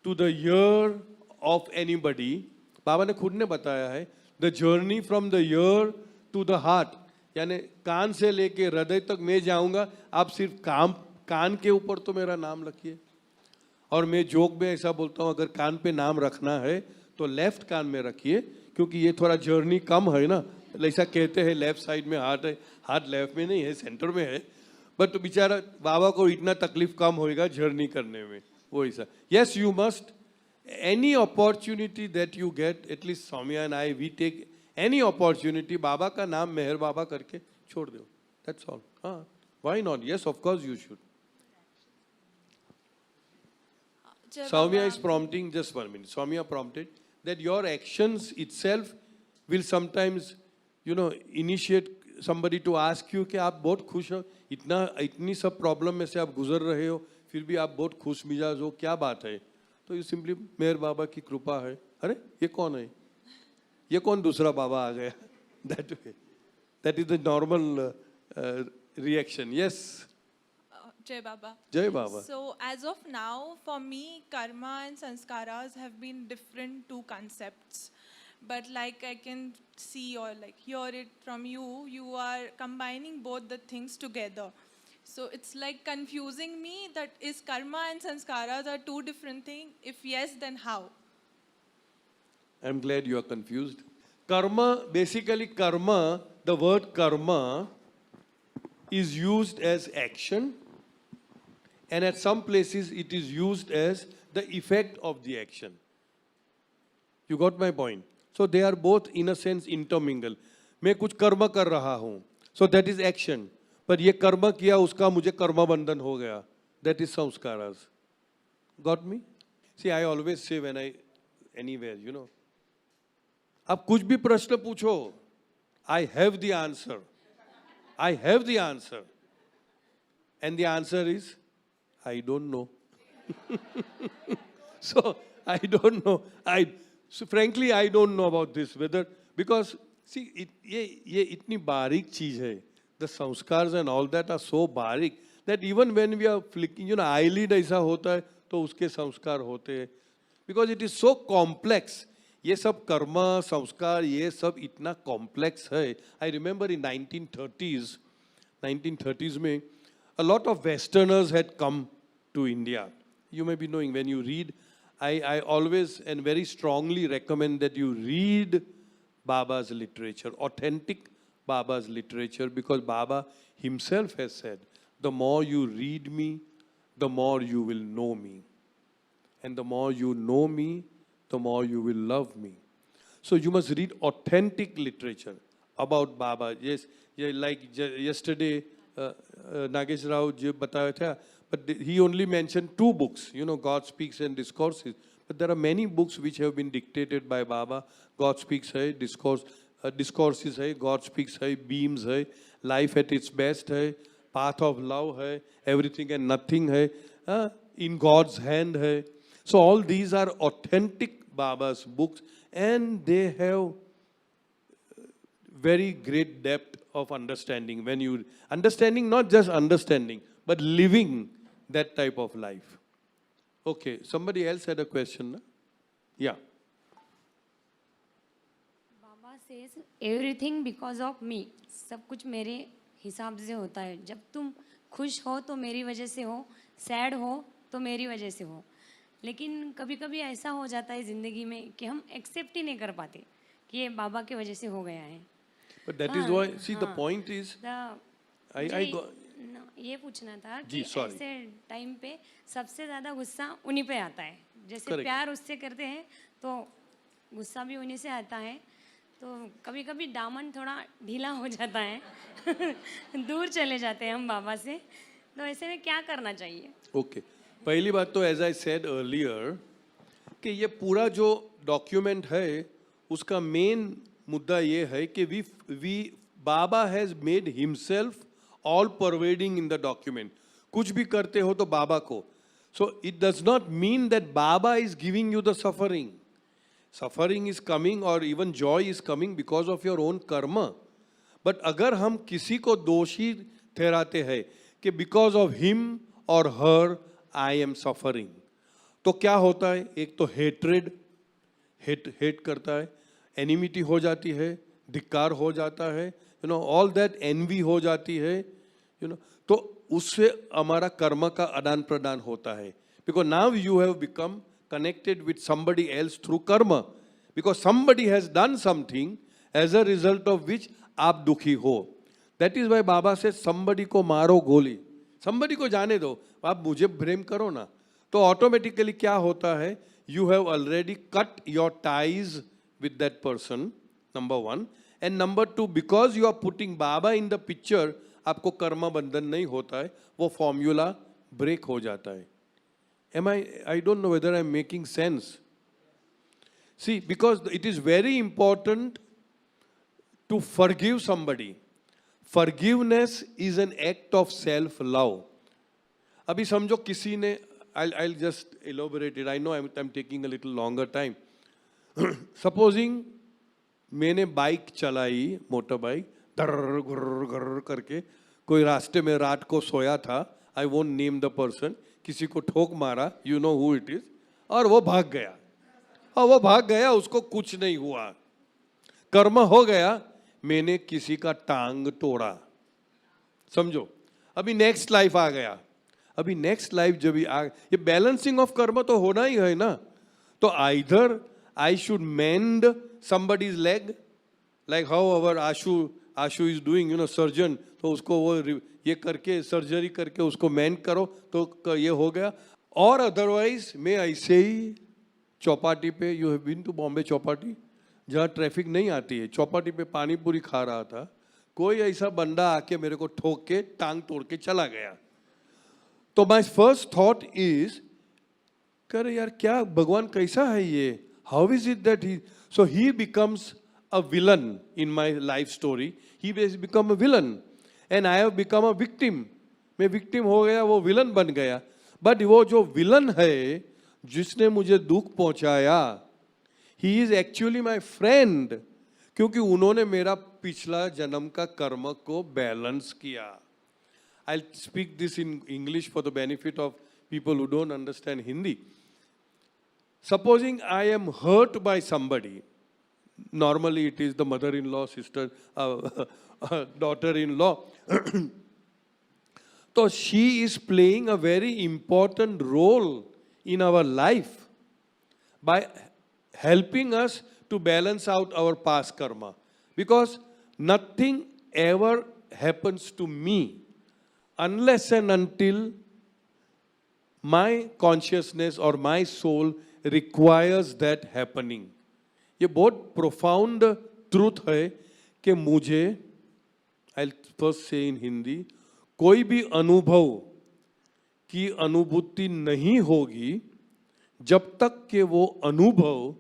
to the ear of anybody, बाबा ने खुद ने बताया है, the journey from the ear to the heart, यानी कान से लेके हृदय तक मैं जाऊंगा, आप सिर्फ कान के ऊपर तो मेरा नाम रखिए. और मैं जोक में ऐसा बोलता हूँ, अगर कान पे नाम रखना है तो लेफ्ट कान में रखिए, क्योंकि ये थोड़ा जर्नी कम है ना, ऐसा कहते हैं लेफ्ट साइड में हार्ट है, हार्ट लेफ्ट में नहीं है, सेंटर में है, बट तो बेचारा बाबा को इतना तकलीफ कम होएगा जर्नी करने में, वो ऐसा. Yes, you must. Any opportunity that you get, at least Soumya and I, we take any opportunity, बाबा का नाम मेहर बाबा करके छोड़ दो. That's all. हाँ, why not? Yes, of course you should. Soumya is prompting, just 1 minute. Soumya prompted that your actions itself will sometimes, initiate somebody to ask you कि आप बहुत खुश हो, इतनी सब प्रॉब्लम में से आप गुजर रहे हो, फिर भी आप बहुत खुश मिजाज हो, क्या बात है? तो ये सिंपली मेहर बाबा की कृपा है. अरे ये कौन है? ये कौन दूसरा बाबा आ गया? That way. That is the normal reaction. Yes. Jai Baba. Jai Baba. So as of now, for me, karma and sanskaras have been different two concepts. But like I can see or like hear it from you, you are combining both the things together. So it's like confusing me that is karma and sanskaras are two different things? If yes, then how? I'm glad you are confused. Karma, basically karma, the word karma is used as action, and at some places it is used as the effect of the action. You got my point? So they are both in a sense intermingled. मैं कुछ कर्म कर रहा हूँ, so that is action. पर ये कर्म किया उसका मुझे कर्म बंधन हो गया. That is samskaras. Got me? See, I always say when I anywhere, आप कुछ भी प्रश्न पूछो, I have the answer. I have the answer. And the answer is, I don't know. So, I don't know. So frankly, I don't know about this, whether, because, see, ये इतनी बारीक चीज है. The sanskars and all that are so barik that even when we are flicking, eyelid ऐसा होता है, तो उसके संस्कार होते हैं. Because it is so complex. ये सब कर्म, संस्कार, ये सब इतना complex है. I remember in 1930s में, a lot of Westerners had come to India. You may be knowing, when you read, I always and very strongly recommend that you read Baba's literature, authentic Baba's literature, because Baba himself has said, the more you read me, the more you will know me. And the more you know me, the more you will love me. So you must read authentic literature about Baba. Yes, like yesterday, Nagesh Rao ji bataya tha, but he only mentioned 2 books, God Speaks and Discourses. But there are many books which have been dictated by Baba. God Speaks hai, Discourses hai, God Speaks hai, Beams hai, Life at its Best hai, Path of Love hai, Everything and Nothing hai, In God's Hand hai. So all these are authentic Baba's books, and they have very great depth of understanding. When you understanding, not just understanding, but living that type of life. Okay, somebody else had a question. Na? Yeah. Baba says everything because of me. सब कुछ मेरे हिसाब से होता है. जब तुम खुश हो तो मेरी वजह से हो, सैड हो तो मेरी वजह से हो. लेकिन कभी-कभी ऐसा हो जाता है ज़िंदगी में कि हम एक्सेप्ट ही नहीं कर पाते कि ये बाबा की वजह से हो गया है. But that is why, see, the point is, ये पूछना था कि ऐसे टाइम पे सबसे ज़्यादा गुस्सा उन्हीं पे आता है. जैसे प्यार उससे करते हैं तो गुस्सा भी उन्हीं से आता है. तो कभी-कभी दामन थोड़ा ढीला हो जाता है. दूर चले जाते हैं हम बाबा से. तो ऐसे में क्या करना चाहिए? Okay. पहली बात तो as I said earlier कि ये पूरा जो डॉक्यूमेंट है उसका मेन मुद्दा ये है कि बाबा has made himself all pervading in the document. कुछ भी करते हो तो बाबा को. So it does not mean that Baba is giving you the suffering. Suffering is coming or even joy is coming because of your own karma. But अगर हम किसी को दोषी ठहराते हैं कि because of him or her I am suffering, तो क्या होता है? एक तो hatred, hate करता है, enmity हो जाती है, धिक्कार हो जाता है, all that envy हो जाती है, तो उससे हमारा कर्म का आदान प्रदान होता है. Because now you have become connected with somebody else through karma. Because somebody has done something as a result of which आप दुखी हो. That is why Baba says somebody को मारो गोली, somebody को जाने दो, आप मुझे blame करो ना. तो automatically क्या होता है? You have already cut your ties with that person, number one. And number two, because you are putting Baba in the picture, आपको कर्म बंधन नहीं होता है, वो formula break हो जाता है. I don't know whether I'm making sense. See, because it is very important to forgive somebody. Forgiveness is an act of self-love. अभी समझो किसी ने, I'll just elaborate it. I know I'm taking a little longer time. Supposing मैंने bike चलाई, motor bike, दर्र गुर्र गुर्र करके, कोई रास्ते में रात को सोया था, I won't name the person, किसी को ठोक मारा, you know who it is, और वो भाग गया. और वो भाग गया, उसको कुछ नहीं हुआ. कर्म हो गया, मैंने किसी का टांग तोड़ा. समझो, अभी नेक्स्ट लाइफ आ गया. अभी नेक्स्ट लाइफ जब भी आ, ये बैलेंसिंग ऑफ कर्म तो होना ही है ना. तो either I should mend somebody's leg, like how our Ashu is doing, you know, surgeon, तो उसको वो ये करके सर्जरी करके उसको मेंड करो तो ये हो गया. और अदरवाइज मैं ऐसे ही चौपाटी पे, you have been to Bombay Chowpatty, जहाँ ट्रैफिक नहीं आती है, चौपाटी पे पानी पूरी खा रहा था, कोई ऐसा बंदा आके मेरे को ठोक के टांग तोड़ के चला गया. तो माई फर्स्ट थॉट इज, कर यार क्या भगवान कैसा है ये, how is it that he, so he becomes a villain in my life story. He has become a villain and I have become a victim. मैं victim हो गया, वो villain बन गया. But वो जो villain है जिसने मुझे दुख पहुंचाया, he is actually my friend, क्योंकि उन्होंने मेरा पिछला जन्म का कर्म को बैलेंस किया. I'll speak this in English for the benefit of people who don't understand Hindi. Supposing I am hurt by somebody, normally it is the mother-in-law, sister, daughter-in-law. So she is playing a very important role in our life by helping us to balance out our past karma. Because nothing ever happens to me unless and until my consciousness or my soul requires that happening. ये बहुत profound truth है कि मुझे, I'll first say in Hindi, कोई भी अनुभव की अनुभूति नहीं होगी जब तक कि वो अनुभव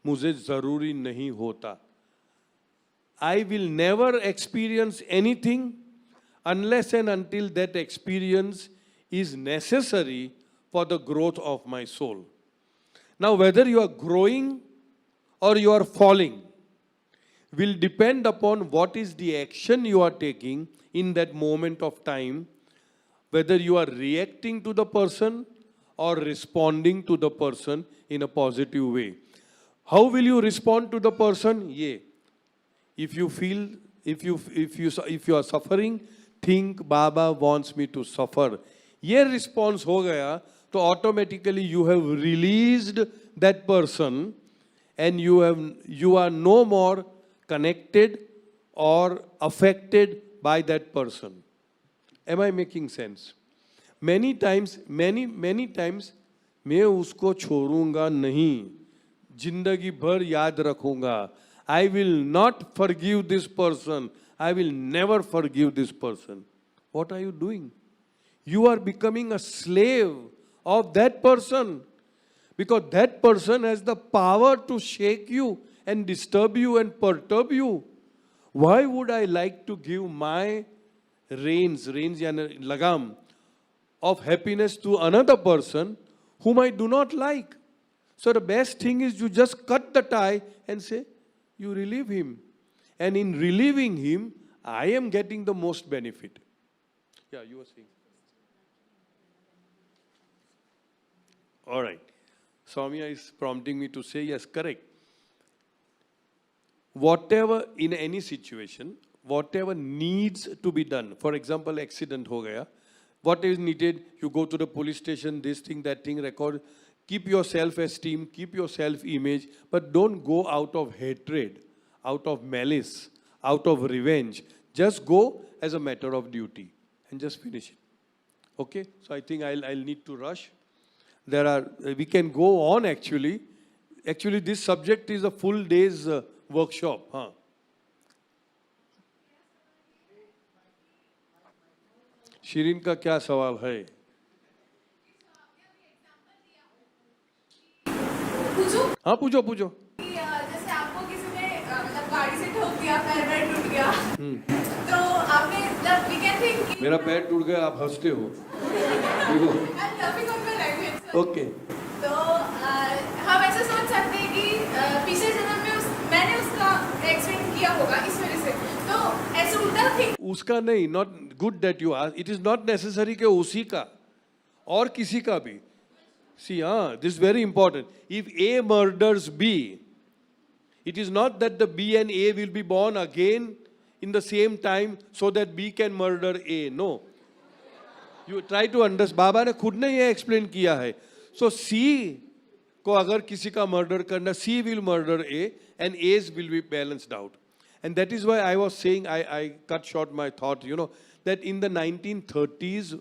मुझे जरूरी नहीं होता. I will never experience anything unless and until that experience is necessary for the growth of my soul. Now, whether you are growing or you are falling will depend upon what is the action you are taking in that moment of time, whether you are reacting to the person or responding to the person in a positive way. How will you respond to the person? Yeah. If you feel, if you are suffering, think Baba wants me to suffer. ये response हो गया तो automatically you have released that person and you are no more connected or affected by that person. Am I making sense? Many times मैं उसको छोड़ूंगा नहीं, जिंदगी भर याद रखूंगा. I will not forgive this person. I will never forgive this person. What are you doing? You are becoming a slave of that person, because that person has the power to shake you and disturb you and perturb you. Why would I like to give my reins yani lagam of happiness to another person whom I do not like? So the best thing is you just cut the tie and say, you relieve him. And in relieving him, I am getting the most benefit. Yeah, you were saying. All right. Soumya is prompting me to say, yes, correct. Whatever, in any situation, whatever needs to be done, for example, accident ho gaya, what is needed, you go to the police station, this thing, that thing, record, keep your self-esteem, keep your self-image, but don't go out of hatred. out of malice, out of revenge. Just go as a matter of duty and just finish it. Okay? So I think I'll need to rush. We can go on actually. Actually, this subject is a full day's workshop. Huh? Shirin का क्या सवाल है? हाँ पूछो पूछो. जैसे आपको किसी ने मतलब गाड़ी से ठोक दिया, पैर टूट गया, तो आपने मतलब we can think मेरा पैर टूट गया, आप हंसते हो. ओके. तो हम ऐसा सोच सकते हैं कि पिछले जन्म में मैंने उसका एक्सीडेंट किया होगा इस वजह से, तो ऐसे उल्टा थिंक. उसका नहीं, not good that you ask. It is not necessary कि उसी का और किसी का भी. See, this is very important. If A murders B, it is not that the B and A will be born again in the same time so that B can murder A. No. You try to understand. बाबा ने खुद ने ये explain किया है. So C को अगर किसी का murder करना, C will murder A and A's will be balanced out. And that is why I was saying, I cut short my thought, that in the 1930s,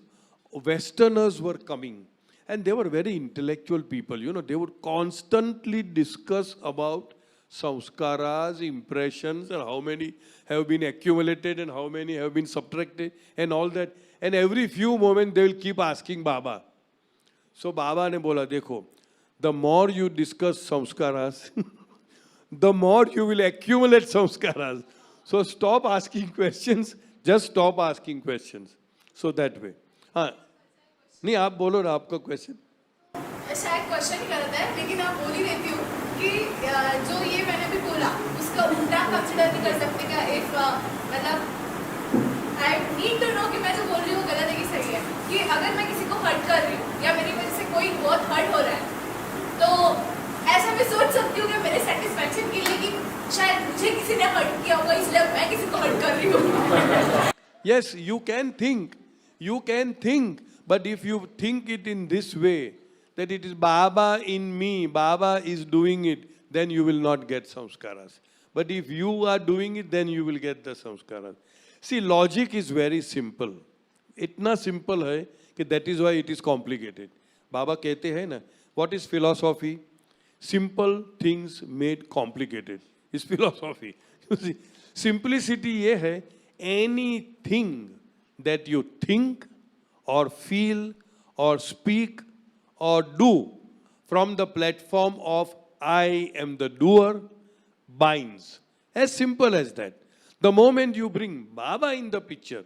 Westerners were coming. And they were very intellectual people, they would constantly discuss about samskaras, impressions, and how many have been accumulated and how many have been subtracted and all that. And every few moments they will keep asking Baba. So Baba ne bola, dekho, the more you discuss samskaras, the more you will accumulate samskaras. So stop asking questions, just stop asking questions. So that way. नहीं आप बोलो ना आपका question. शायद question ही गलत है, लेकिन आप बोल ही देती हूँ कि जो ये मैंने भी बोला उसका उल्टा कंसिडर नहीं कर सकते क्या? इफ मतलब आई नीड टू नो कि मैं जो बोल रही हूँ गलत है कि सही है, कि अगर मैं किसी को हर्ट कर रही हूँ या मेरी वजह से कोई बहुत हर्ट हो रहा है, तो ऐसा भी सोच सकती हूँ कि मेरे सेटिस्फैक्शन के लिए कि शायद मुझे किसी ने हर्ट किया होगा इसलिए मैं किसी को हर्ट कर रही हूँ. Yes, you can think. But if you think it in this way, that it is Baba in me, Baba is doing it, then you will not get samskaras. But if you are doing it, then you will get the samskaras. See, logic is very simple. Itna simple hai कि that is why it is complicated. Baba कहते हैं ना, what is philosophy? Simple things made complicated is philosophy. You see, simplicity ये है, anything that you think or feel or speak or do from the platform of I am the doer binds. As simple as that. The moment you bring Baba in the picture,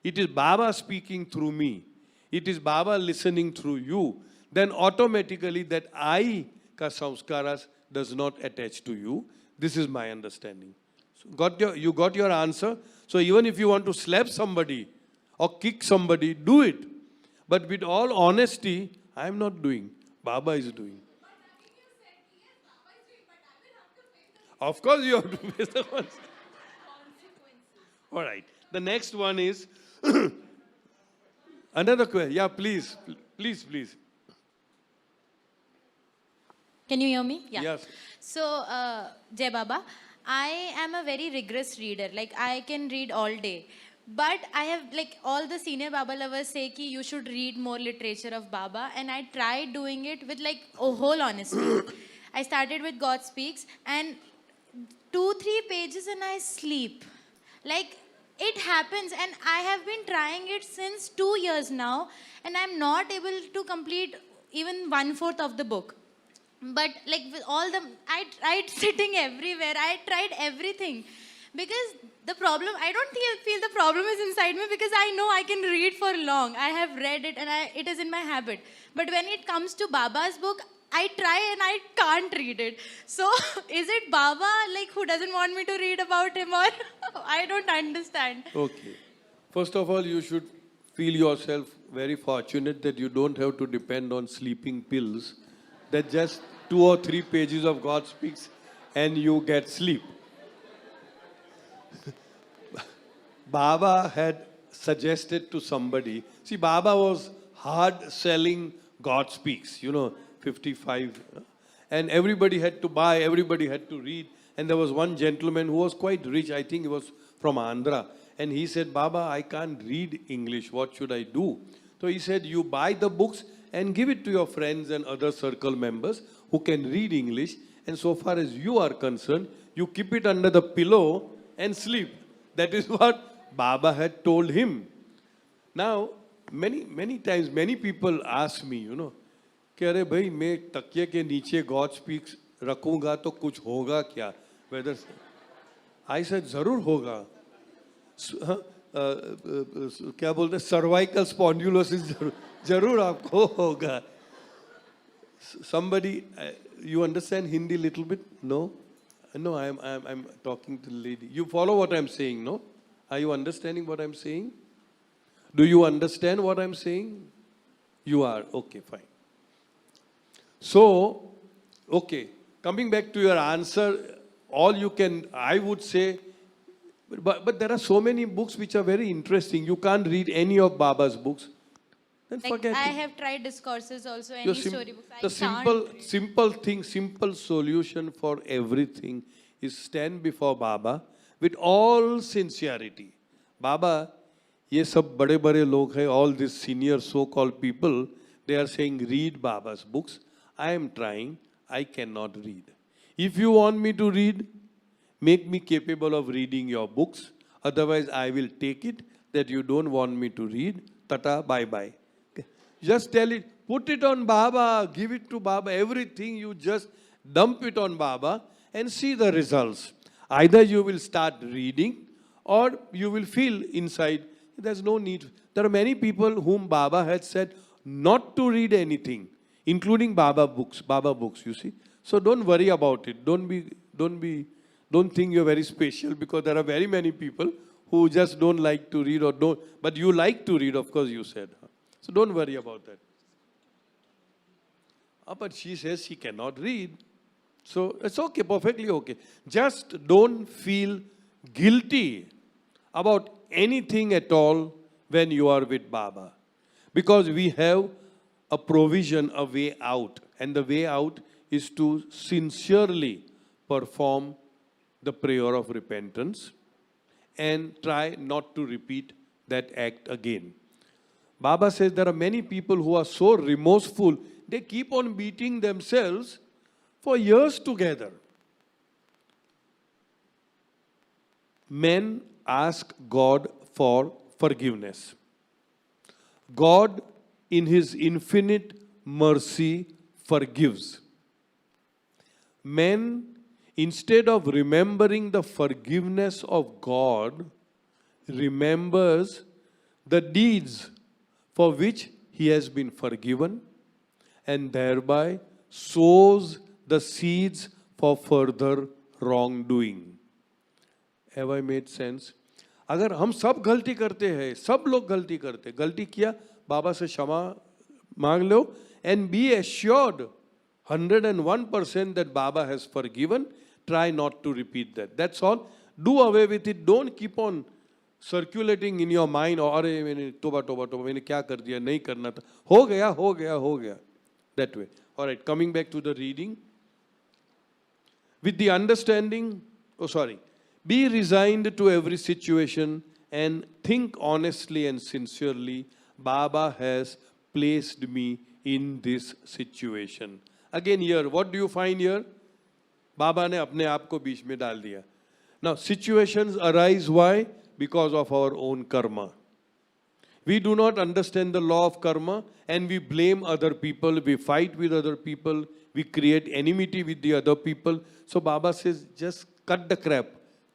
it is Baba speaking through me, it is Baba listening through you, then automatically that I ka samskaras does not attach to you. This is my understanding. So you got your answer? So even if you want to slap somebody, or kick somebody, do it. But with all honesty, I am not doing. Baba is doing. Of course you have to face the consequences. All right. The next one is another question. Yeah, please. Can you hear me? Yeah. Yes. So, Jai Baba, I am a very rigorous reader. Like, I can read all day. But I have, like, all the senior Baba lovers say ki you should read more literature of Baba, and I tried doing it with, like, a whole honesty. I started with God Speaks, and 2-3 pages and I sleep. Like, it happens, and I have been trying it since 2 years now, and I'm not able to complete even 1/4 of the book. But, like, with all the, I tried sitting everywhere, I tried everything. Because the problem, I don't feel the problem is inside me, because I know I can read for long. I have read it and it is in my habit. But when it comes to Baba's book, I try and I can't read it. So is it Baba, like, who doesn't want me to read about him, or I don't understand. Okay. First of all, you should feel yourself very fortunate that you don't have to depend on sleeping pills, that just 2 or 3 pages of God Speaks and you get sleep. Baba had suggested to somebody, see, Baba was hard selling God Speaks, 55. And everybody had to buy, everybody had to read. And there was one gentleman who was quite rich, I think he was from Andhra. And he said, Baba, I can't read English, what should I do? So he said, you buy the books and give it to your friends and other circle members who can read English. And so far as you are concerned, you keep it under the pillow and sleep. That is what Baba had told him. Now, many times, many people ask me, कि अरे भाई मैं तकिए के नीचे God speaks रखूंगा तो कुछ होगा क्या? Whether I said जरूर होगा. क्या बोलते हैं? Cervical spondylosis जरूर आपको होगा. Somebody, you understand Hindi little bit? No? No, I'm talking to the lady. You follow what I'm saying, no? Are you understanding what I'm saying? Do you understand what I'm saying? You are. Okay, fine. So, okay, coming back to your answer, all you can, I would say, but there are so many books which are very interesting. You can't read any of Baba's books. Then Like forget I it. have tried discourses also, any Your storybooks. I the can't. simple thing, simple solution for everything is stand before Baba with all sincerity. Baba, ये सब बड़े बड़े लोग हैं, all these senior so-called people, they are saying read Baba's books. I am trying, I cannot read. If you want me to read, make me capable of reading your books. Otherwise, I will take it that you don't want me to read. Tata, bye-bye. Just tell it, put it on Baba, give it to Baba, everything you just dump it on Baba and see the results. Either you will start reading or you will feel inside, there's no need. There are many people whom Baba had said not to read anything, including Baba books, you see. So don't worry about it. Don't think you're very special, because there are very many people who just don't like to read or don't, but you like to read, of course you said. So don't worry about that. But she says she cannot read. So it's okay, perfectly okay. Just don't feel guilty about anything at all when you are with Baba. Because we have a provision, a way out. And the way out is to sincerely perform the prayer of repentance and try not to repeat that act again. Baba says there are many people who are so remorseful, they keep on beating themselves for years together. Men ask God for forgiveness. God, in His infinite mercy, forgives. Men, instead of remembering the forgiveness of God, remembers the deeds for which he has been forgiven, and thereby sows the seeds for further wrongdoing. Have I made sense? अगर हम सब गलती करते हैं, सब लोग गलती करते, गलती किया, बाबा से क्षमा मांग लो, and be assured 101% that Baba has forgiven. Try not to repeat that. That's all. Do away with it. Don't keep on circulating in your mind, or अरे मैंने तोबा मैंने क्या कर दिया, नहीं करना था, हो गया. That way. All right, coming back to the reading. With the understanding, be resigned to every situation and think honestly and sincerely, Baba has placed me in this situation. Again here, what do you find here? Baba ने अपने आप को बीच में डाल दिया. Now, situations arise why? Because of our own karma. We do not understand the law of karma and we blame other people, we fight with other people, we create enmity with the other people. So Baba says, just cut the crap.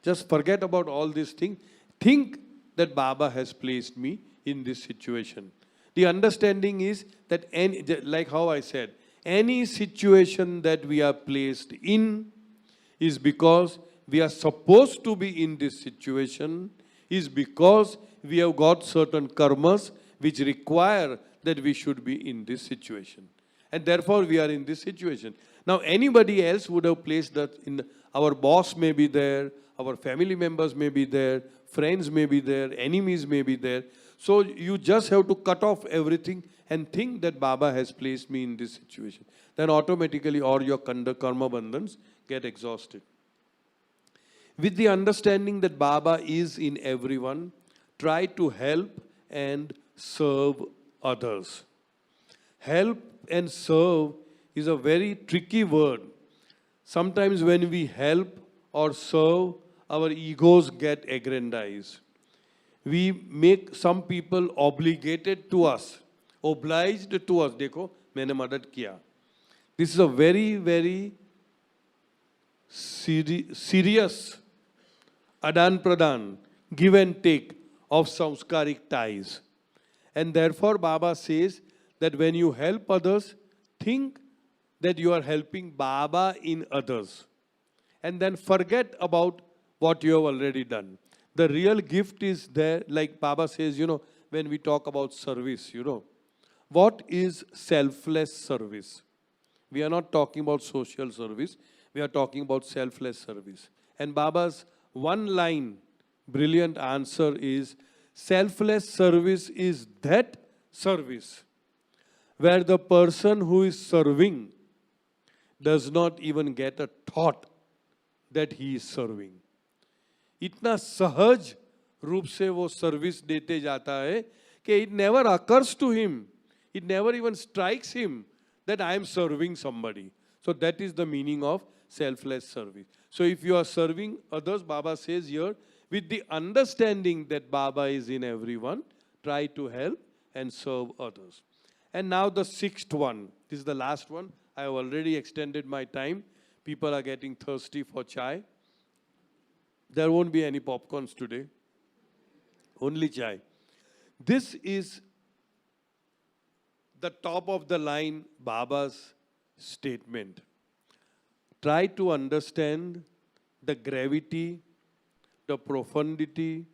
Just forget about all these things. Think that Baba has placed me in this situation. The understanding is that, like how I said, any situation that we are placed in is because we are supposed to be in this situation, is because we have got certain karmas which require that we should be in this situation. And therefore we are in this situation. Now anybody else would have placed that in, our boss may be there, our family members may be there, friends may be there, enemies may be there. So you just have to cut off everything and think that Baba has placed me in this situation. Then automatically all your karma bandhans get exhausted. with the understanding that Baba is in everyone, try to help and serve others. Help and serve is a very tricky word. Sometimes when we help or serve, our egos get aggrandized. We make some people obligated to us, obliged to us. देखो, मैंने मदद किया. This is a very, very serious adan pradan, give and take of samskarik ties. And therefore Baba says that when you help others, think that you are helping Baba in others. And then forget about what you have already done. The real gift is there, like Baba says, when we talk about service, what is selfless service? We are not talking about social service. We are talking about selfless service. And Baba's one line, brilliant answer is, selfless service is that service where the person who is serving does not even get a thought that he is serving. इतना सहज रूप से वो service देते जाता है कि it never occurs to him, it never even strikes him that I am serving somebody. So that is the meaning of selfless service. So if you are serving others, Baba says here, with the understanding that Baba is in everyone, try to help and serve others. And now the sixth one, this is the last one. I have already extended my time. People are getting thirsty for chai. There won't be any popcorns today. Only chai. This is the top of the line Baba's statement. Try to understand the gravity, the profundity,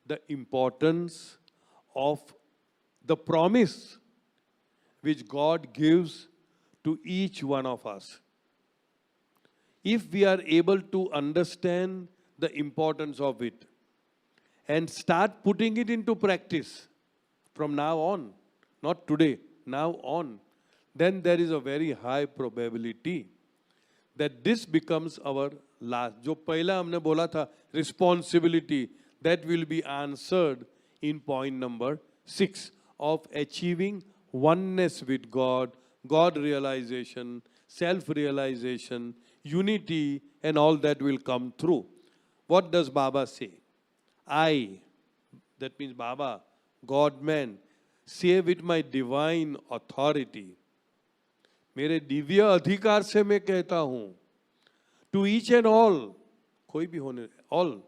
the importance of the promise which God gives to each one of us. If we are able to understand the importance of it and start putting it into practice from now on, not today, now on, then there is a very high probability that this becomes our last. जो पहला हमने बोला था responsibility, that will be answered in point number 6 of achieving oneness with God, God realization, self-realization, unity, and all that will come through. What does Baba say? I, that means Baba, God-man, say with my divine authority, मेरे दिव्य अधिकार से मैं कहता हूँ, to each and all, कोई भी होने, all,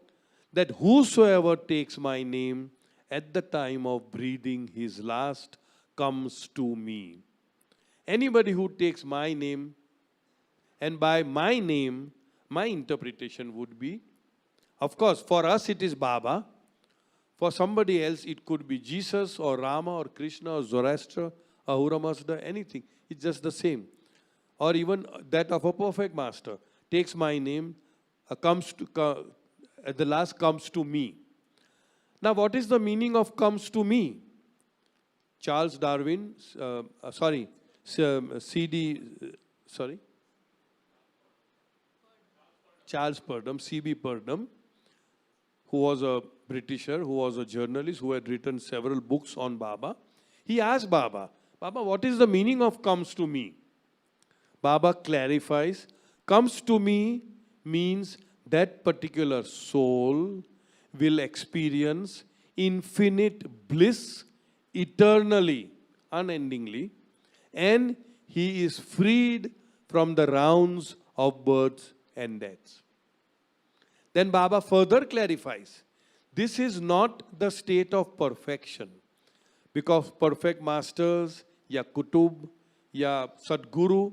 that whosoever takes my name at the time of breathing his last comes to me. Anybody who takes my name, and by my name, my interpretation would be, of course, for us it is Baba. For somebody else, it could be Jesus or Rama or Krishna or Zoroaster, Ahura Mazda, anything. It's just the same. Or even that of a perfect master. Takes my name, at the last comes to me. Now, what is the meaning of comes to me? Charles Darwin, Charles Purdom, C.B. Purdom, who was a Britisher, who was a journalist, who had written several books on Baba. He asked Baba, Baba, what is the meaning of comes to me? Baba clarifies, comes to me means that particular soul will experience infinite bliss eternally, unendingly, and he is freed from the rounds of births and deaths. Then Baba further clarifies, this is not the state of perfection, because perfect masters या कुतुब या सदगुरु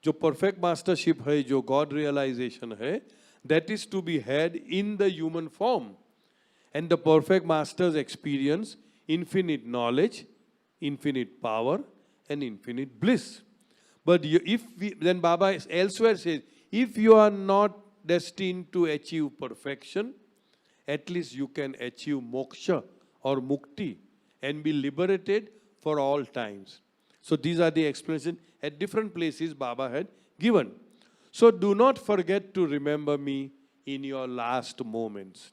जो perfect mastership है, जो God realization है, that is to be had in the human form. And the perfect masters experience infinite knowledge, infinite power, and infinite bliss. But then Baba elsewhere says, if you are not destined to achieve perfection, at least you can achieve moksha or mukti and be liberated for all times. So these are the explanations at different places Baba had given. So do not forget to remember me in your last moments.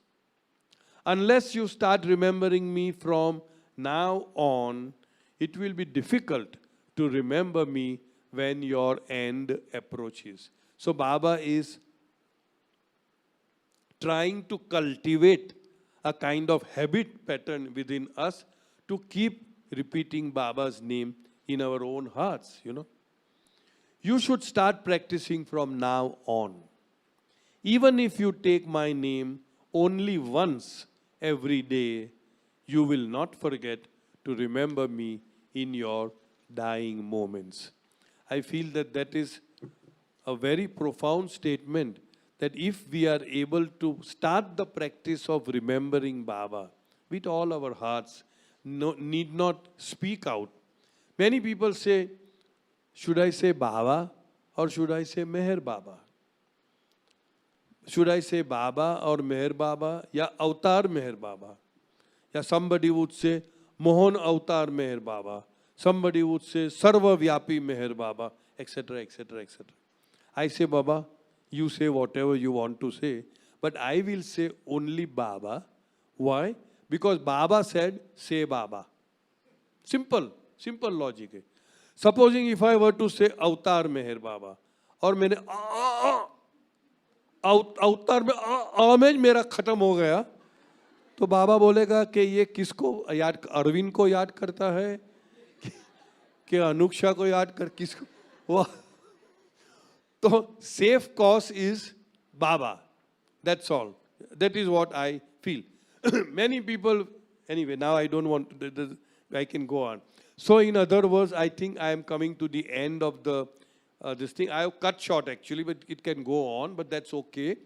Unless you start remembering me from now on, it will be difficult to remember me when your end approaches. So Baba is trying to cultivate a kind of habit pattern within us to keep repeating Baba's name in our own hearts, you know. You should start practicing from now on. Even if you take my name only once every day, you will not forget to remember me in your dying moments. I feel that that is a very profound statement, that if we are able to start the practice of remembering Baba with all our hearts, need not speak out. Many people say, should I say Baba or should I say Meher Baba? Should I say Baba or Meher Baba, ya Avatar Meher Baba? Ya somebody would say Mohan Avatar Meher Baba. Somebody would say Sarva Vyapi Meher Baba, etc., etc., etc. I say Baba, you say whatever you want to say, but I will say only Baba. Why? Because Baba said, say Baba. Simple logic hai. Supposing if I were to say Avatar Meher Baba, और मैंने अवतार में मेरा खत्म हो गया, तो बाबा बोलेगा कि ये किसको याद, अरविंद को याद करता है कि अनुक्षा को याद कर, किसको वो? तो safe course is Baba. That's all. That is what I feel. Many people, anyway, now I don't want to, I can go on. So in other words, I think I am coming to the end of the this thing. I have cut short actually, but it can go on, but that's okay.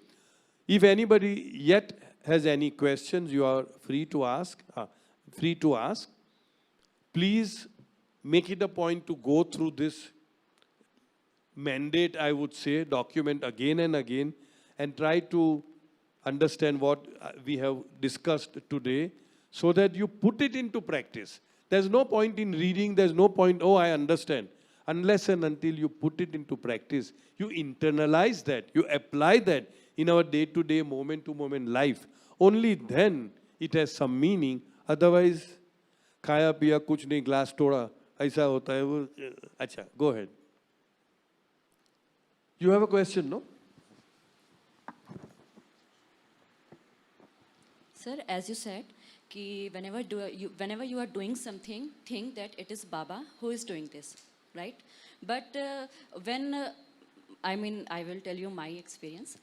If anybody yet has any questions, you are free to ask. Please make it a point to go through this mandate, I would say, document again and again, and try to understand what we have discussed today, so that you put it into practice. There's no point in reading, there's no point, oh, I understand. Unless and until you put it into practice, you internalize that, you apply that in our day-to-day, moment-to-moment life. Only then it has some meaning. Otherwise, खाया पिया कुछ नहीं, glass तोड़ा, ऐसा होता है वो. अच्छा, go ahead. You have a question, no? Sir, as you said, कि whenever you are doing something, think that it is Baba who is doing this, right? But I will tell you my experience.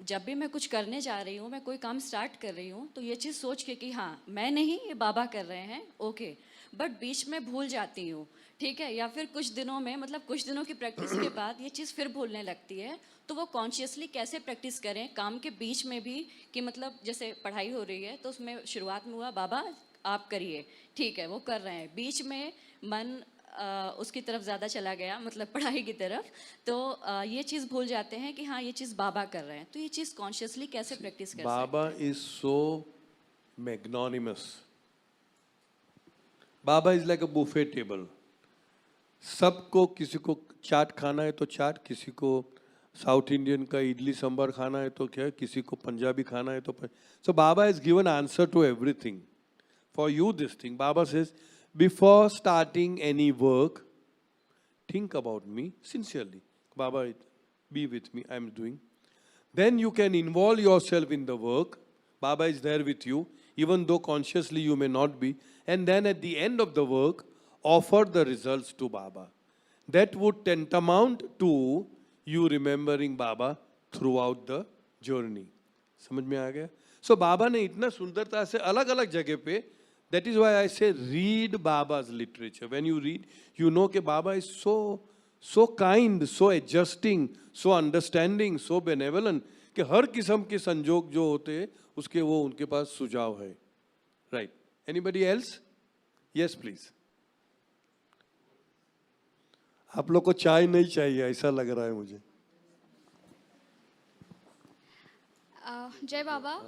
जब भी मैं कुछ करने जा रही हूँ, मैं कोई काम स्टार्ट कर रही हूँ, तो ये चीज़ सोच के कि हाँ, मैं नहीं, ये बाबा कर रहे हैं, ओके, बट बीच में भूल जाती हूँ, ठीक है, या फिर कुछ दिनों में, मतलब कुछ दिनों की प्रैक्टिस के बाद ये चीज़ फिर भूलने लगती है, तो वो कॉन्शियसली कैसे प्रैक्टिस करें काम के बीच में भी, कि मतलब जैसे पढ़ाई हो रही है तो उसमें शुरुआत में हुआ बाबा आप करिए, ठीक है, वो कर रहे हैं, बीच में मन उसकी तरफ ज़्यादा चला गया, मतलब पढ़ाई की तरफ, तो ये चीज़ भूल जाते हैं कि हाँ ये चीज़ बाबा कर रहे हैं, तो ये चीज़ कॉन्शियसली कैसे प्रैक्टिस कर सकते हैं? Baba is so magnanimous. Baba is like a buffet table. सबको, किसी को चाट खाना है तो चाट, किसी को साउथ इंडियन का इडली सांभर खाना है तो क्या, किसी को पंजाबी खाना है तो. So Baba is given answer to everything. For you this thing, Baba says, before starting any work, think about me sincerely. Baba, be with me, I am doing. Then you can involve yourself in the work. Baba is there with you, even though consciously you may not be. And then at the end of the work, offer the results to Baba. That would tantamount to you remembering Baba throughout the journey. समझ में आ गया? So Baba ने इतना सुंदरता से अलग अलग जगह पे, that is why I say read Baba's literature. When you read, you know that Baba is so kind, so adjusting, so understanding, so benevolent, कि हर किस्म के संजोग जो होते हैं उसके वो उनके पास सुझाव है. Right? Anybody else? Yes, please. आप लोग को चाय नहीं चाहिए ऐसा लग रहा है मुझे. जय बाबा.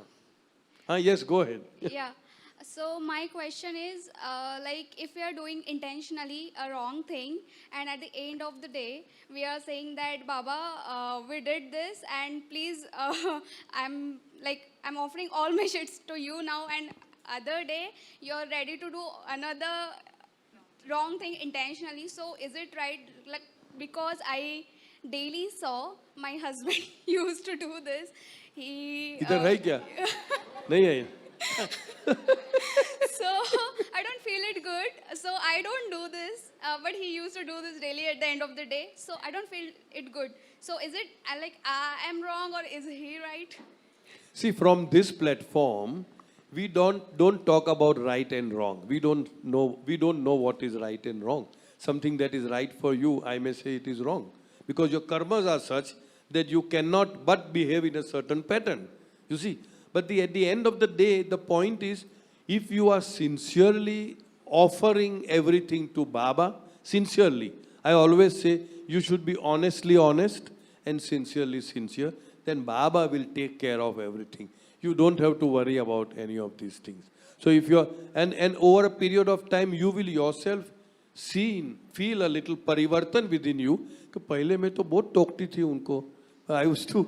हाँ, yes, go ahead. Yeah. So my question is, like, if we are doing intentionally a wrong thing, and at the end of the day, we are saying that Baba, we did this, and please, I'm offering all my shits to you now, and other day you're ready to do another wrong thing intentionally. So is it right? Like, because I daily saw my husband used to do this. He. इधर है क्या? नहीं है. So I don't feel it good. So I don't do this. But he used to do this daily at the end of the day. So I don't feel it good. So is it I am wrong, or is he right? See, from this platform, we don't talk about right and wrong. We don't know what is right and wrong. Something that is right for you, I may say it is wrong. Because your karmas are such that you cannot but behave in a certain pattern. You see? But at the end of the day, the point is, if you are sincerely offering everything to Baba, sincerely, I always say, you should be honestly honest and sincerely sincere, then Baba will take care of everything. You don't have to worry about any of these things. So if you're, and over a period of time, you will yourself feel a little parivartan within you. कि पहले मैं तो बहुत टोकती थी उनको. I used to,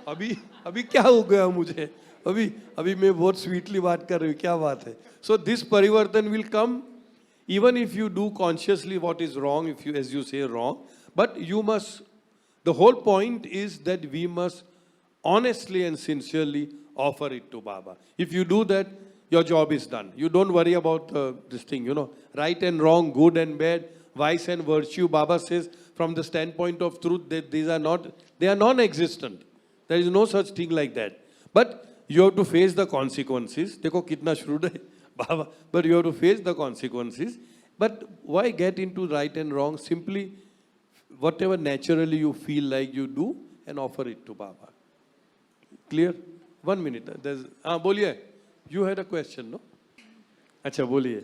अभी क्या हो गया मुझे? अभी मैं बहुत sweetly बात कर रही हूँ, क्या बात है? So this parivartan will come, even if you do consciously what is wrong, if you, as you say, wrong, but you must, the whole point is that we must honestly and sincerely offer it to Baba. If you do that, your job is done. You don't worry about this thing, right and wrong, good and bad, vice and virtue. Baba says, from the standpoint of truth, that they are non-existent. There is no such thing like that. But you have to face the consequences. Dekho kitna shrewd hai, Baba. But you have to face the consequences. But why get into right and wrong? Simply, whatever naturally you feel like you do, and offer it to Baba. Clear? 1 minute. Boliye. You had a question, no? Acha, boliye.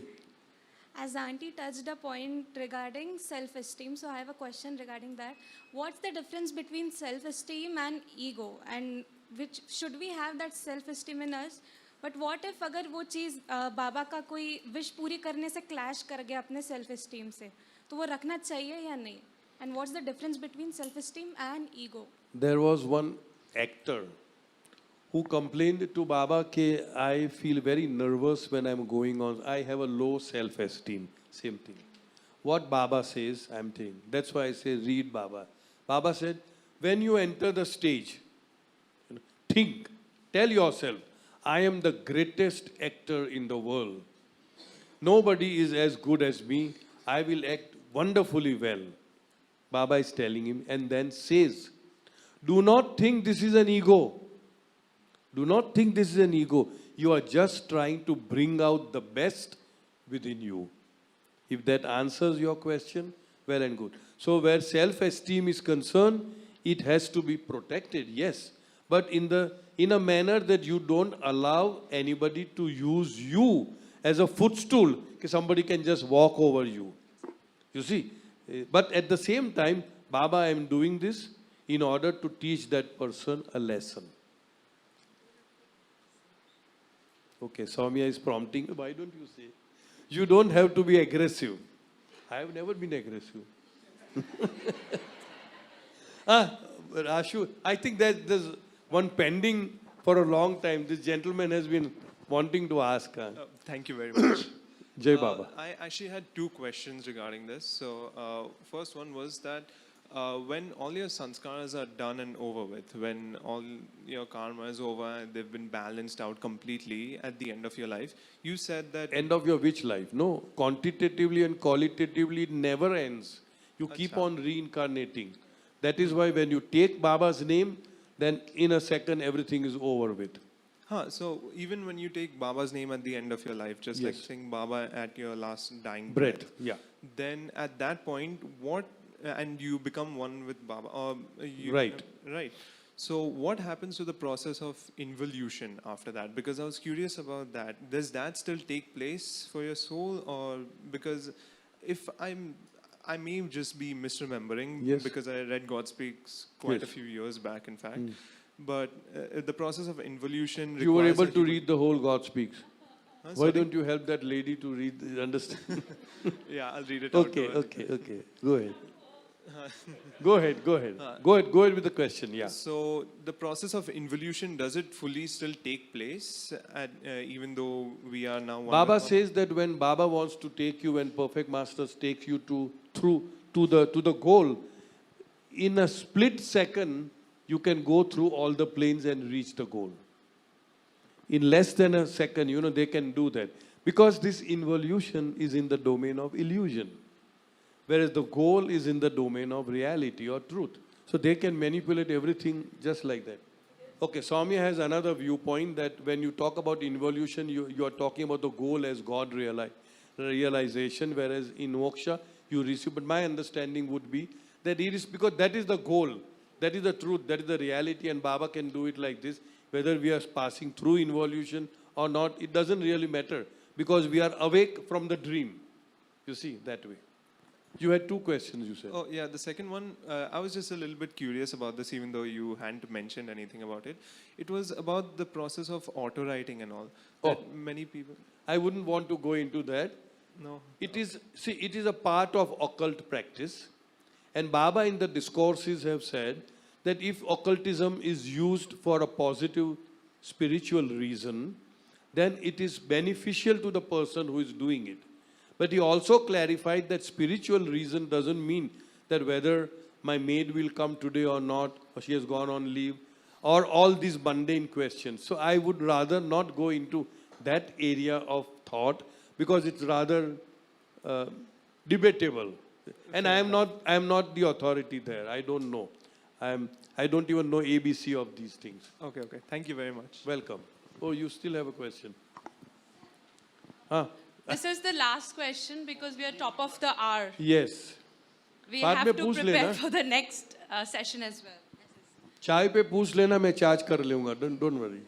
As Aunty touched a point regarding self-esteem, so I have a question regarding that. What's the difference between self-esteem and ego? And which should we have that self-esteem in us? But what if अगर वो चीज़ बाबा का कोई wish पूरी करने से clash कर गया अपने self-esteem से, तो वो रखना चाहिए या नहीं? And what's the difference between self-esteem and ego? There was one actor who complained to Baba that I feel very nervous when I'm going on. I have a low self-esteem. Same thing. What Baba says, I'm saying. That's why I say read Baba. Baba said, when you enter the stage, think, tell yourself, I am the greatest actor in the world. Nobody is as good as me. I will act wonderfully well. Baba is telling him, and then says, do not think this is an ego. Do not think this is an ego. You are just trying to bring out the best within you. If that answers your question, well and good. So where self-esteem is concerned, it has to be protected, yes. But in a manner that you don't allow anybody to use you as a footstool, that somebody can just walk over you. You see? But at the same time, Baba, I am doing this in order to teach that person a lesson. Okay, Soumya is prompting. Why don't you say? You don't have to be aggressive. I have never been aggressive. Ashu, I think that there's one pending for a long time. This gentleman has been wanting to ask. Thank you very much. Jai Baba. I actually had 2 questions regarding this. So, first one was that when all your sanskaras are done and over with, when all your karma is over and they've been balanced out completely at the end of your life, you said that... End of your which life? No, quantitatively and qualitatively it never ends. You keep on reincarnating. That is why when you take Baba's name, then in a second everything is over with. So even when you take Baba's name at the end of your life, just like saying Baba at your last dying breath, yeah. Then at that point, and you become one with Baba. Right. Right. So what happens to the process of involution after that? Because I was curious about that. Does that still take place for your soul? Or because if I may just be misremembering, because I read God Speaks quite a few years back, in fact. But the process of involution requires... You were able to read the whole God Speaks? Why don't you help that lady to read, understand? Yeah, I'll read it out. Okay, to her. okay. Go ahead. Go ahead with the question, yeah. So the process of involution, does it fully still take place even though we are now one Baba with says that when Baba wants to take you, when perfect masters take you to the goal, in a split second, you can go through all the planes and reach the goal. In less than a second, they can do that. Because this involution is in the domain of illusion. Whereas the goal is in the domain of reality or truth. So they can manipulate everything just like that. Okay, Soumya has another viewpoint that when you talk about involution, you are talking about the goal as God realization, whereas in moksha, you receive. But my understanding would be that it is because that is the goal, that is the truth, that is the reality, and Baba can do it like this. Whether we are passing through involution or not, it doesn't really matter because we are awake from the dream. You see, that way. You had two questions, you said. Oh, yeah, the second one, I was just a little bit curious about this, even though you hadn't mentioned anything about it. It was about the process of auto-writing and all. Many people... I wouldn't want to go into that. No. It is a part of occult practice. And Baba in the discourses have said that if occultism is used for a positive spiritual reason, then it is beneficial to the person who is doing it. But he also clarified that spiritual reason doesn't mean that whether my maid will come today or not, or she has gone on leave, or all these mundane questions. So I would rather not go into that area of thought because it's rather debatable. And I am not the authority there. I don't know. I don't even know ABC of these things. Okay. Thank you very much. Welcome. Oh, you still have a question? This is the last question because we are top of the hour. Yes. We have to prepare for the next session as well. चाय पे पूछ लेना मैं charge कर लूँगा. Don't worry.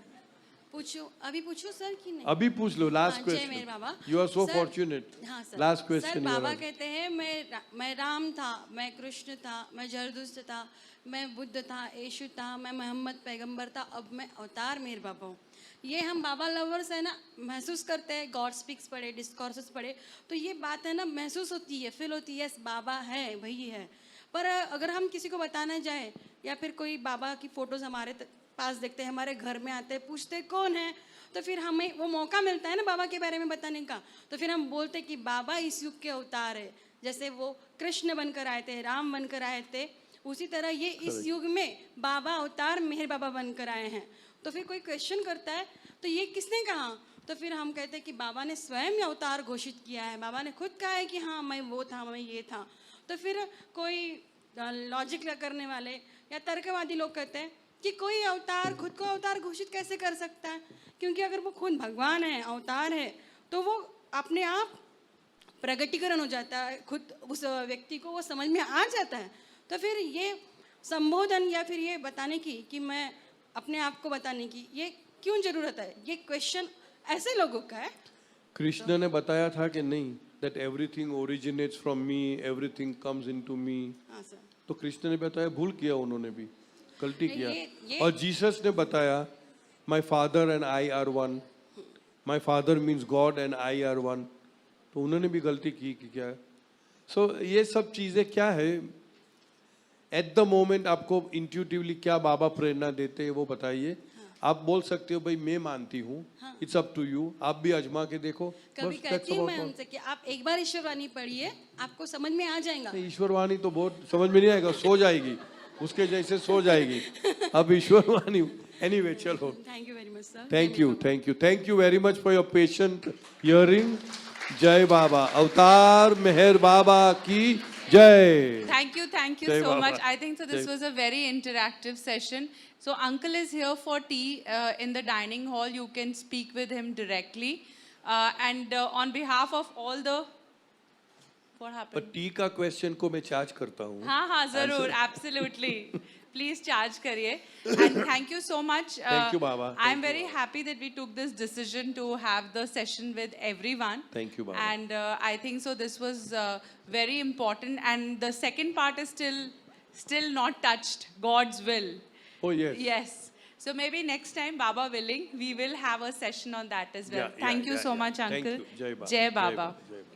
अभी पूछो sir कि नहीं? अभी पूछ लो. Last question. मेरे बाबा. You are so fortunate. हाँ सर. Last question. सर बाबा कहते हैं मैं राम था, मैं कृष्ण था, मैं जरदुस्त था, मैं बुद्ध था, यीशु था, मैं मोहम्मद पैगंबर था, अब मैं अवतार मेरे बाबा हूँ. ये हम बाबा लवर्स है ना महसूस करते हैं. गॉड स्पीक्स पढ़े, डिस्कोर्सेस पढ़े, तो ये बात है ना महसूस होती है, फील होती है. बाबा है, वही है. पर अगर हम किसी को बताना जाए या फिर कोई बाबा की फोटोज हमारे पास देखते हैं, हमारे घर में आते हैं, पूछते कौन है, तो फिर हमें वो मौका मिलता है ना बाबा के बारे में बताने का. तो फिर हम बोलते कि बाबा इस युग के अवतार है. जैसे वो कृष्ण बनकर आए थे, राम बनकर आए थे, उसी तरह ये इस युग में बाबा अवतार मेहर बाबा बनकर आए हैं. तो फिर कोई क्वेश्चन करता है तो ये किसने कहा, तो फिर हम कहते हैं कि बाबा ने स्वयं अवतार घोषित किया है. बाबा ने खुद कहा है कि हाँ मैं वो था, मैं ये था. तो फिर कोई लॉजिक करने वाले या तर्कवादी लोग कहते हैं कि कोई अवतार खुद को अवतार घोषित कैसे कर सकता है, क्योंकि अगर वो खुद भगवान है, अवतार है, तो वो अपने आप प्रगटीकरण हो जाता है, खुद उस व्यक्ति को वो समझ में आ जाता है. तो फिर ये संबोधन या फिर ये बताने की कि मैं अपने आप को बताने की ये क्यों जरूरत है, ये क्वेश्चन ऐसे लोगों का है. कृष्ण ने बताया था कि नहीं, that everything originates from me, everything comes into me. हाँ सर. तो कृष्ण ने बताया, भूल किया उन्होंने भी, गलती किया. और जीसस ने बताया, my father and I are one. My father means God and I are one. तो उन्होंने भी गलती की कि क्या. So ये सब चीजें क्या है, एट द मोमेंट आपको इंट्यूटिवली क्या बाबा प्रेरणा देते हैं वो बताइए. आप बोल सकते हो भाई मैं मानती हूँ, इट्स अप टू यू, आप भी आजमा के देखो. कभी कहती हूँ मैं उनसे कि आप एक बार ईश्वरवाणी पढ़िए, आपको समझ में आ जाएगा. ईश्वरवाणी तो बहुत समझ में नहीं आएगा, सो जाएगी, उसके जैसे सो जाएगी. अब ईश्वरवाणी एनीवे चलो. Thank you very much sir. Thank you very much for your patient hearing. जय बाबा, अवतार मेहर बाबा की जय. Thank you so much. I think so this was a very interactive session. So uncle is here for tea in the dining hall. You can speak with him directly. And on behalf of all the... What happened? पर T का question को मैं charge करता हूँ. हाँ जरूर, absolutely. Please charge करिए. And thank you so much. Thank you, Baba. I'm very happy that we took this decision to have the session with everyone. Thank you, Baba. And I think so this was very important. And the second part is still not touched. God's will. Oh yes. Yes. So maybe next time, Baba willing, we will have a session on that as well. Yeah, Thank you so much, Thank Uncle. you. Jai Baba. Jai Jai Baba. Baba. Jai Baba.